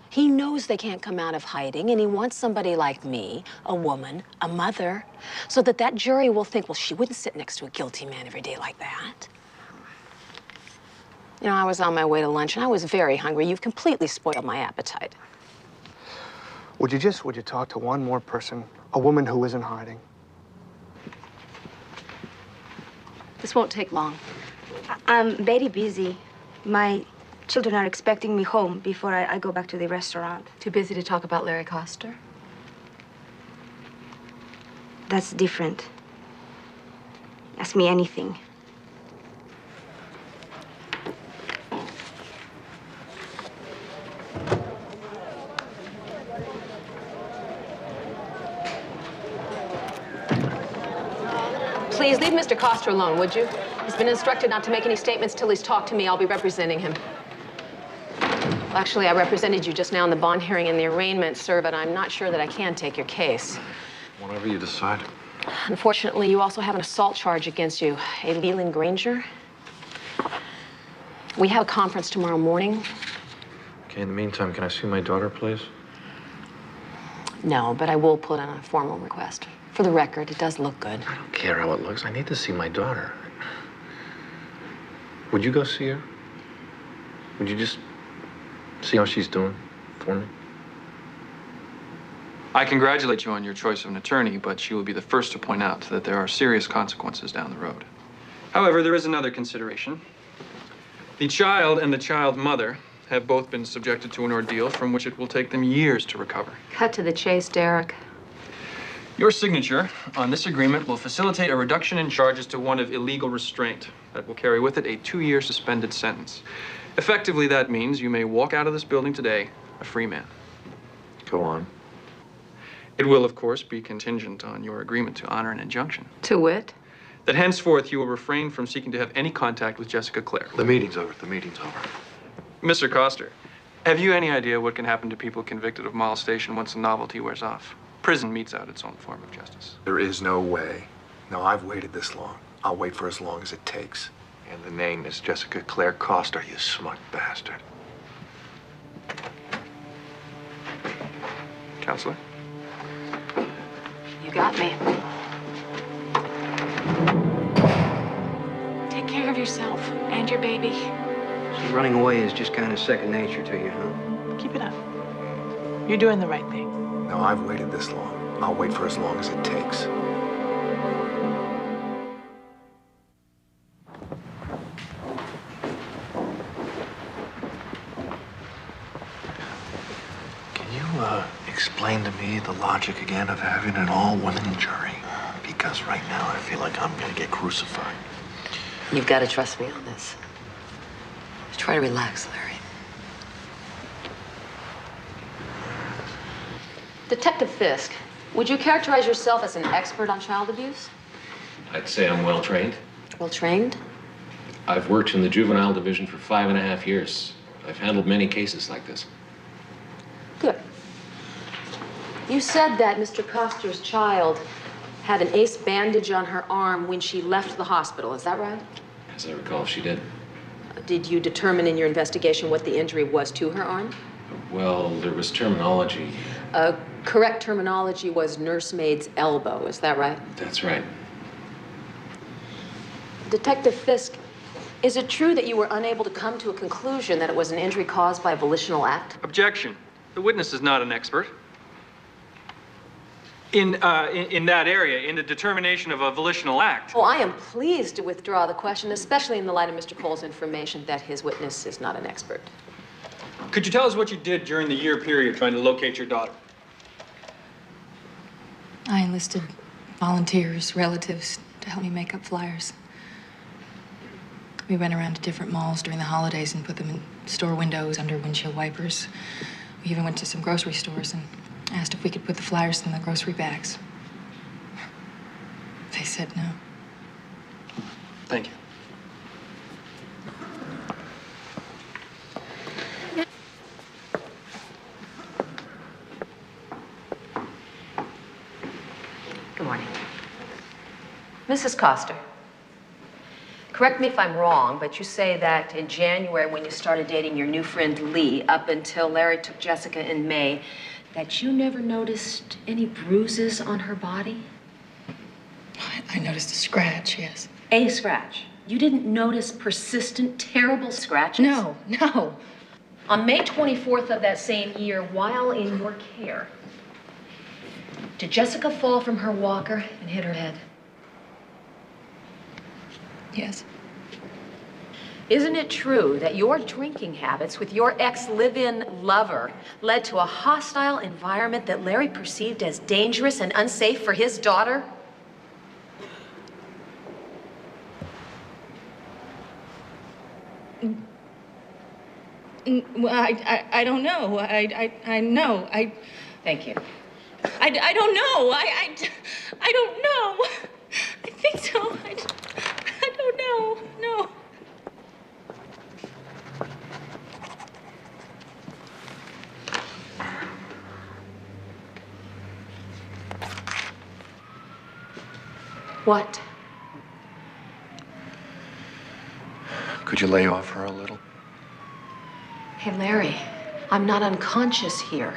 He knows they can't come out of hiding, and he wants somebody like me, a woman, a mother, so that jury will think, well, she wouldn't sit next to a guilty man every day like that. You know, I was on my way to lunch, and I was very hungry. You've completely spoiled my appetite. Would you talk to one more person, a woman who isn't hiding? This won't take long. I'm very busy. My children are expecting me home before I go back to the restaurant. Too busy to talk about Larry Coster? That's different. Ask me anything. Please leave Mr. Coster alone, would you? He's been instructed not to make any statements till he's talked to me. I'll be representing him. Well, actually, I represented you just now in the bond hearing and the arraignment, sir, but I'm not sure that I can take your case. Whatever you decide. Unfortunately, you also have an assault charge against you, a Leland Granger. We have a conference tomorrow morning. Okay, in the meantime, can I see my daughter, please? No, but I will put in a formal request. For the record, it does look good. I don't care how it looks. I need to see my daughter. Would you go see her? Would you just see how she's doing for me? I congratulate you on your choice of an attorney, but she will be the first to point out that there are serious consequences down the road. However, there is another consideration. The child and the child mother have both been subjected to an ordeal from which it will take them years to recover. Cut to the chase, Derek. Your signature on this agreement will facilitate a reduction in charges to one of illegal restraint that will carry with it a 2-year suspended sentence. Effectively, that means you may walk out of this building today a free man. Go on. It will, of course, be contingent on your agreement to honor an injunction. To wit? That henceforth you will refrain from seeking to have any contact with Jessica Clare. The meeting's over. The meeting's over. Mr. Coster, have you any idea what can happen to people convicted of molestation once the novelty wears off? Prison metes out its own form of justice. There is no way. No, I've waited this long. I'll wait for as long as it takes. And the name is Jessica Clare Coster, you smug bastard. Counselor? You got me. Take care of yourself and your baby. So running away is just kind of second nature to you, huh? Keep it up. You're doing the right thing. No, I've waited this long. I'll wait for as long as it takes. Can you, explain to me the logic again of having an all-women jury? Because right now I feel like I'm gonna get crucified. You've got to trust me on this. Just try to relax, Larry. Detective Fisk, would you characterize yourself as an expert on child abuse? I'd say I'm well trained. Well trained? I've worked in the juvenile division for 5.5 years. I've handled many cases like this. Good. You said that Mr. Coster's child had an ace bandage on her arm when she left the hospital. Is that right? As I recall, she did. Did you determine in your investigation what the injury was to her arm? Well, there was terminology. Correct terminology was nursemaid's elbow. Is that right? That's right. Detective Fisk, is it true that you were unable to come to a conclusion that it was an injury caused by a volitional act? Objection. The witness is not an expert. In that area, in the determination of a volitional act. Oh, I am pleased to withdraw the question, especially in the light of Mr. Cole's information that his witness is not an expert. Could you tell us what you did during the year period trying to locate your daughter? I enlisted volunteers, relatives, to help me make up flyers. We went around to different malls during the holidays and put them in store windows, under windshield wipers. We even went to some grocery stores and asked if we could put the flyers in the grocery bags. They said no. Thank you. Good morning. Mrs. Coster, correct me if I'm wrong, but you say that in January, when you started dating your new friend Lee, up until Larry took Jessica in May, that you never noticed any bruises on her body? I noticed a scratch, yes. A scratch? You didn't notice persistent, terrible scratches? No. On May 24th of that same year, while in your care, did Jessica fall from her walker and hit her head? Yes. Isn't it true that your drinking habits with your ex-live-in lover led to a hostile environment that Larry perceived as dangerous and unsafe for his daughter? Well, I don't know. I know. Thank you. I don't know. I don't know. I think so. I don't know. No. What? Could you lay off her a little? Hey, Larry, I'm not unconscious here.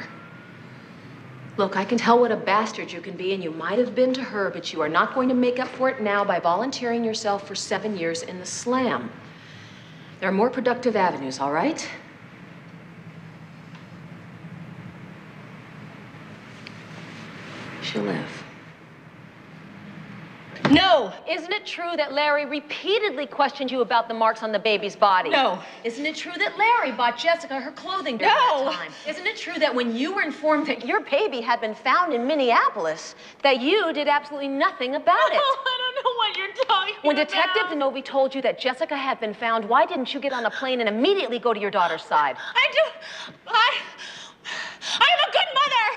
Look, I can tell what a bastard you can be, and you might have been to her, but you are not going to make up for it now by volunteering yourself for 7 years in the slam. There are more productive avenues, all right? She'll live. No! Isn't it true that Larry repeatedly questioned you about the marks on the baby's body? No. Isn't it true that Larry bought Jessica her clothing during that time? Isn't it true that when you were informed that your baby had been found in Minneapolis, that you did absolutely nothing about it? Oh, I don't know what you're talking When Detective DeNovi told you that Jessica had been found, why didn't you get on a plane and immediately go to your daughter's side? I'm a good mother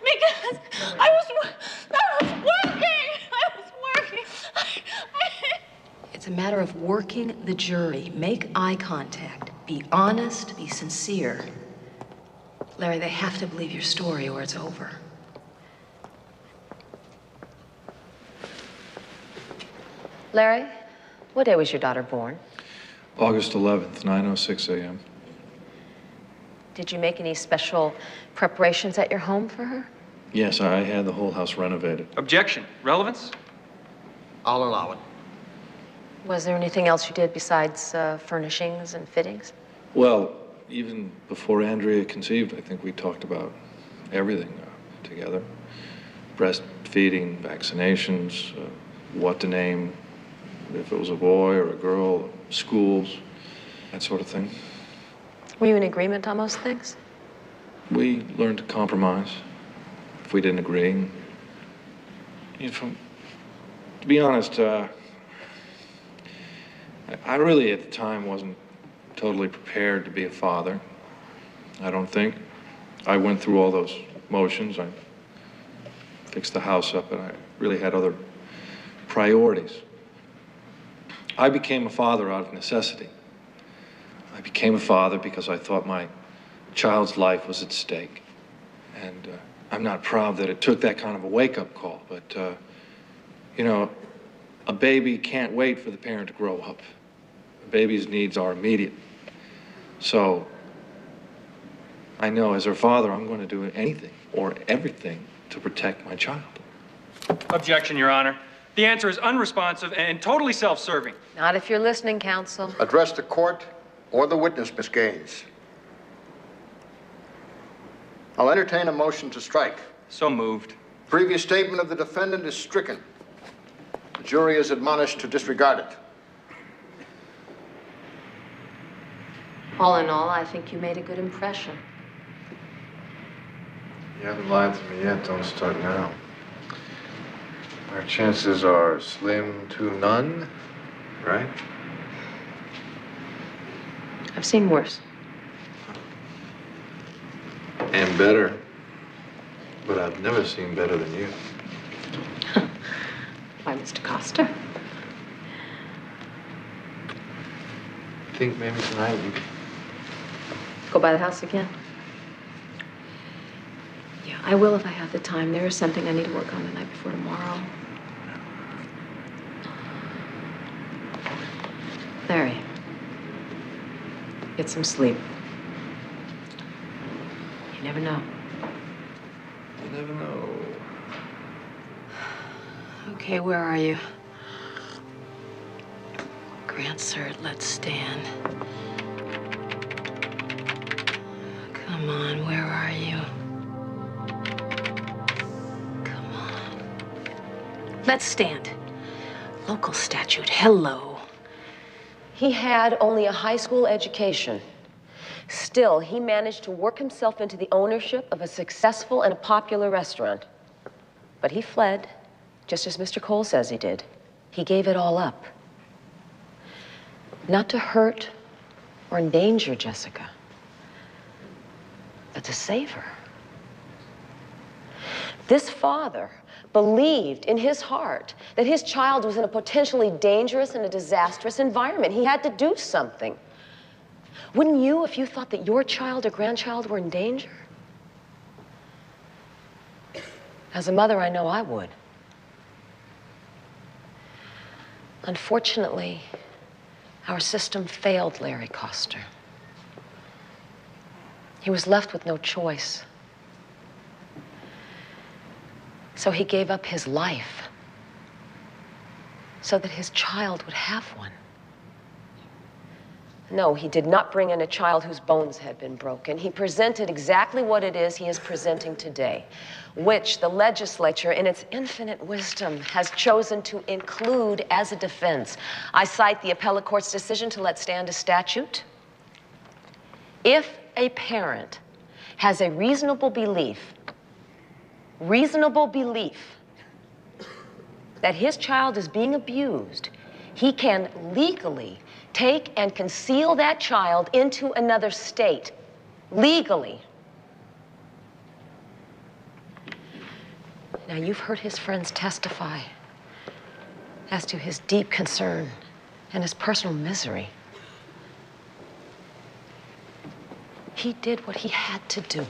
because I was working. It's a matter of working the jury. Make eye contact. Be honest. Be sincere. Larry, they have to believe your story or it's over. Larry, what day was your daughter born? August 11th, 9:06 a.m. Did you make any special preparations at your home for her? Yes, I had the whole house renovated. Objection. Relevance? I'll allow it. Was there anything else you did besides furnishings and fittings? Well, even before Andrea conceived, I think we talked about everything together. Breastfeeding, vaccinations, what to name, if it was a boy or a girl, schools, that sort of thing. Were you in agreement on most things? We learned to compromise if we didn't agree. You know, to be honest, I really, at the time, wasn't totally prepared to be a father. I don't think. I went through all those motions. I fixed the house up, and I really had other priorities. I became a father out of necessity. I became a father because I thought my child's life was at stake. And I'm not proud that it took that kind of a wake-up call, but, you know, a baby can't wait for the parent to grow up. A baby's needs are immediate. So I know as her father, I'm going to do anything or everything to protect my child. Objection, Your Honor. The answer is unresponsive and totally self-serving. Not if you're listening, counsel. Address the court or the witness, Miss Gaines. I'll entertain a motion to strike. So moved. Previous statement of the defendant is stricken. The jury is admonished to disregard it. All in all, I think you made a good impression. You haven't lied to me yet. Don't start now. Our chances are slim to none, right? I've seen worse. And better. But I've never seen better than you. Why, Mr. Costa? I think maybe tonight we could... Go by the house again? Yeah, I will if I have the time. There is something I need to work on the night before tomorrow. Larry, get some sleep. You never know. You never know. Okay, where are you? Grant cert, let's stand. Come on, where are you? Come on. Let's stand. Local statute, hello. He had only a high school education. Still, he managed to work himself into the ownership of a successful and a popular restaurant. But he fled, just as Mr. Cole says he did. He gave it all up. Not to hurt or endanger Jessica, but to save her. This father believed in his heart that his child was in a potentially dangerous and a disastrous environment. He had to do something. Wouldn't you if you thought that your child or grandchild were in danger? As a mother, I know I would. Unfortunately, our system failed Larry Coster. He was left with no choice. So he gave up his life so that his child would have one. No, he did not bring in a child whose bones had been broken. He presented exactly what it is he is presenting today, which the legislature, in its infinite wisdom, has chosen to include as a defense. I cite the appellate court's decision to let stand a statute. If a parent has a reasonable belief that his child is being abused, he can legally take and conceal that child into another state, legally. Now, you've heard his friends testify as to his deep concern and his personal misery. He did what he had to do.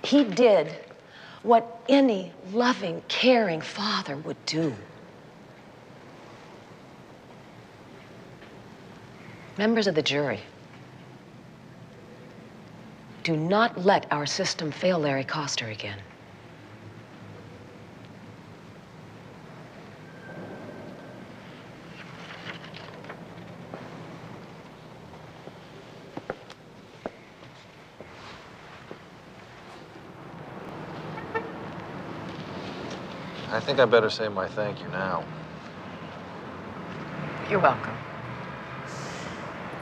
He did what any loving, caring father would do. Members of the jury, do not let our system fail Larry Coster again. I think I better say my thank you now. You're welcome.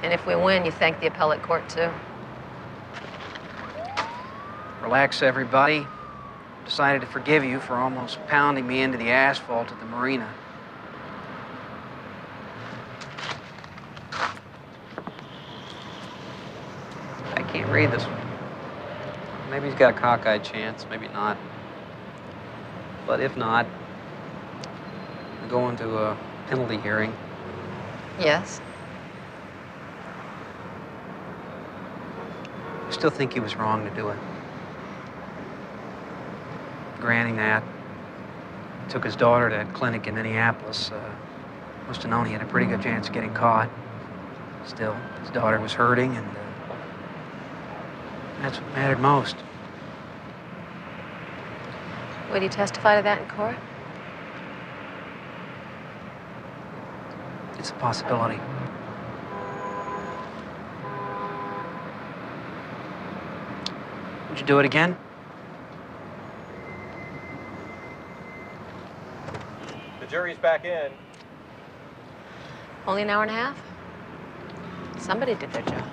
And if we win, you thank the appellate court, too. Relax, everybody. Decided to forgive you for almost pounding me into the asphalt at the marina. I can't read this one. Maybe he's got a cockeyed chance, maybe not. But if not, I'm going to a penalty hearing. Yes? I still think he was wrong to do it. Granting that, took his daughter to that clinic in Minneapolis. Must have known he had a pretty good chance of getting caught. Still, his daughter was hurting, and that's what mattered most. Would you testify to that in court? It's a possibility. Would you do it again? The jury's back in. Only an hour and a half? Somebody did their job.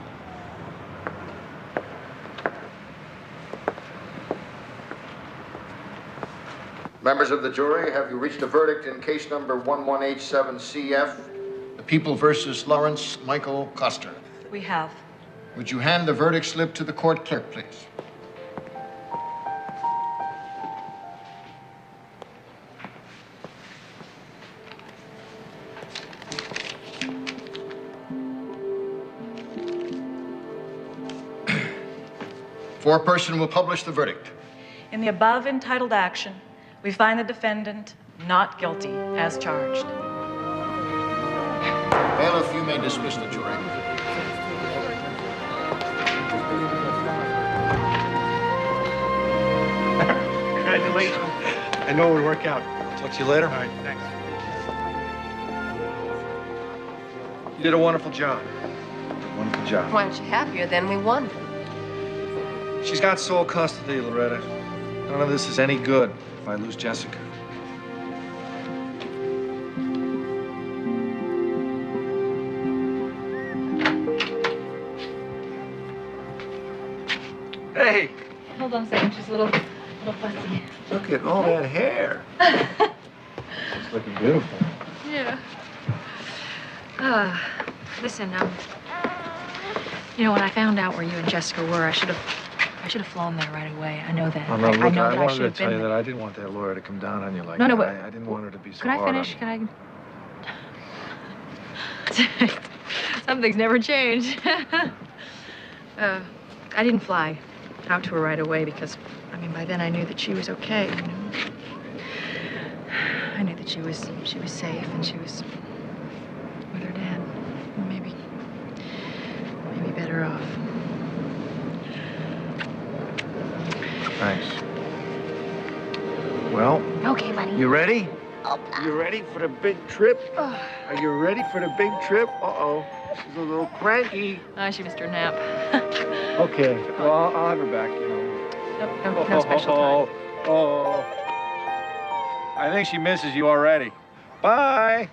Members of the jury, have you reached a verdict in case number 1187CF? The People versus Lawrence Michael Coster. We have. Would you hand the verdict slip to the court clerk, please? Foreperson will publish the verdict. In the above entitled action, we find the defendant not guilty as charged. Bailiff, you may dismiss the jury. Congratulations. I know it would work out. Talk to you later. All right, thanks. You did a wonderful job. Wonderful job. Why aren't you happier then? We won. She's got sole custody, Loretta. None of this is any good if I lose Jessica. Hey! Hold on a second, just a little fussy. Look at all that hair. It's looking beautiful. Yeah. Listen, you know, when I found out where you and Jessica were, I should have flown there right away. I know that. Oh, no, look, I know I that wanted should to have tell been you there. that I didn't want that lawyer to come down on you like No, that. but I didn't want her to be so Can I hard finish? on you. Can I? Some things never change. I didn't fly out to her right away because, I mean, by then I knew that she was okay. You know? I knew that she was safe and she was with her dad. Maybe better off. Thanks. Well, Okay, buddy. you ready? You ready for the big trip? Are you ready for the big trip? Uh-oh. She's a little cranky. She missed her nap. Okay. Well, I'll have her back, you know. No special time. Oh. I think she misses you already. Bye.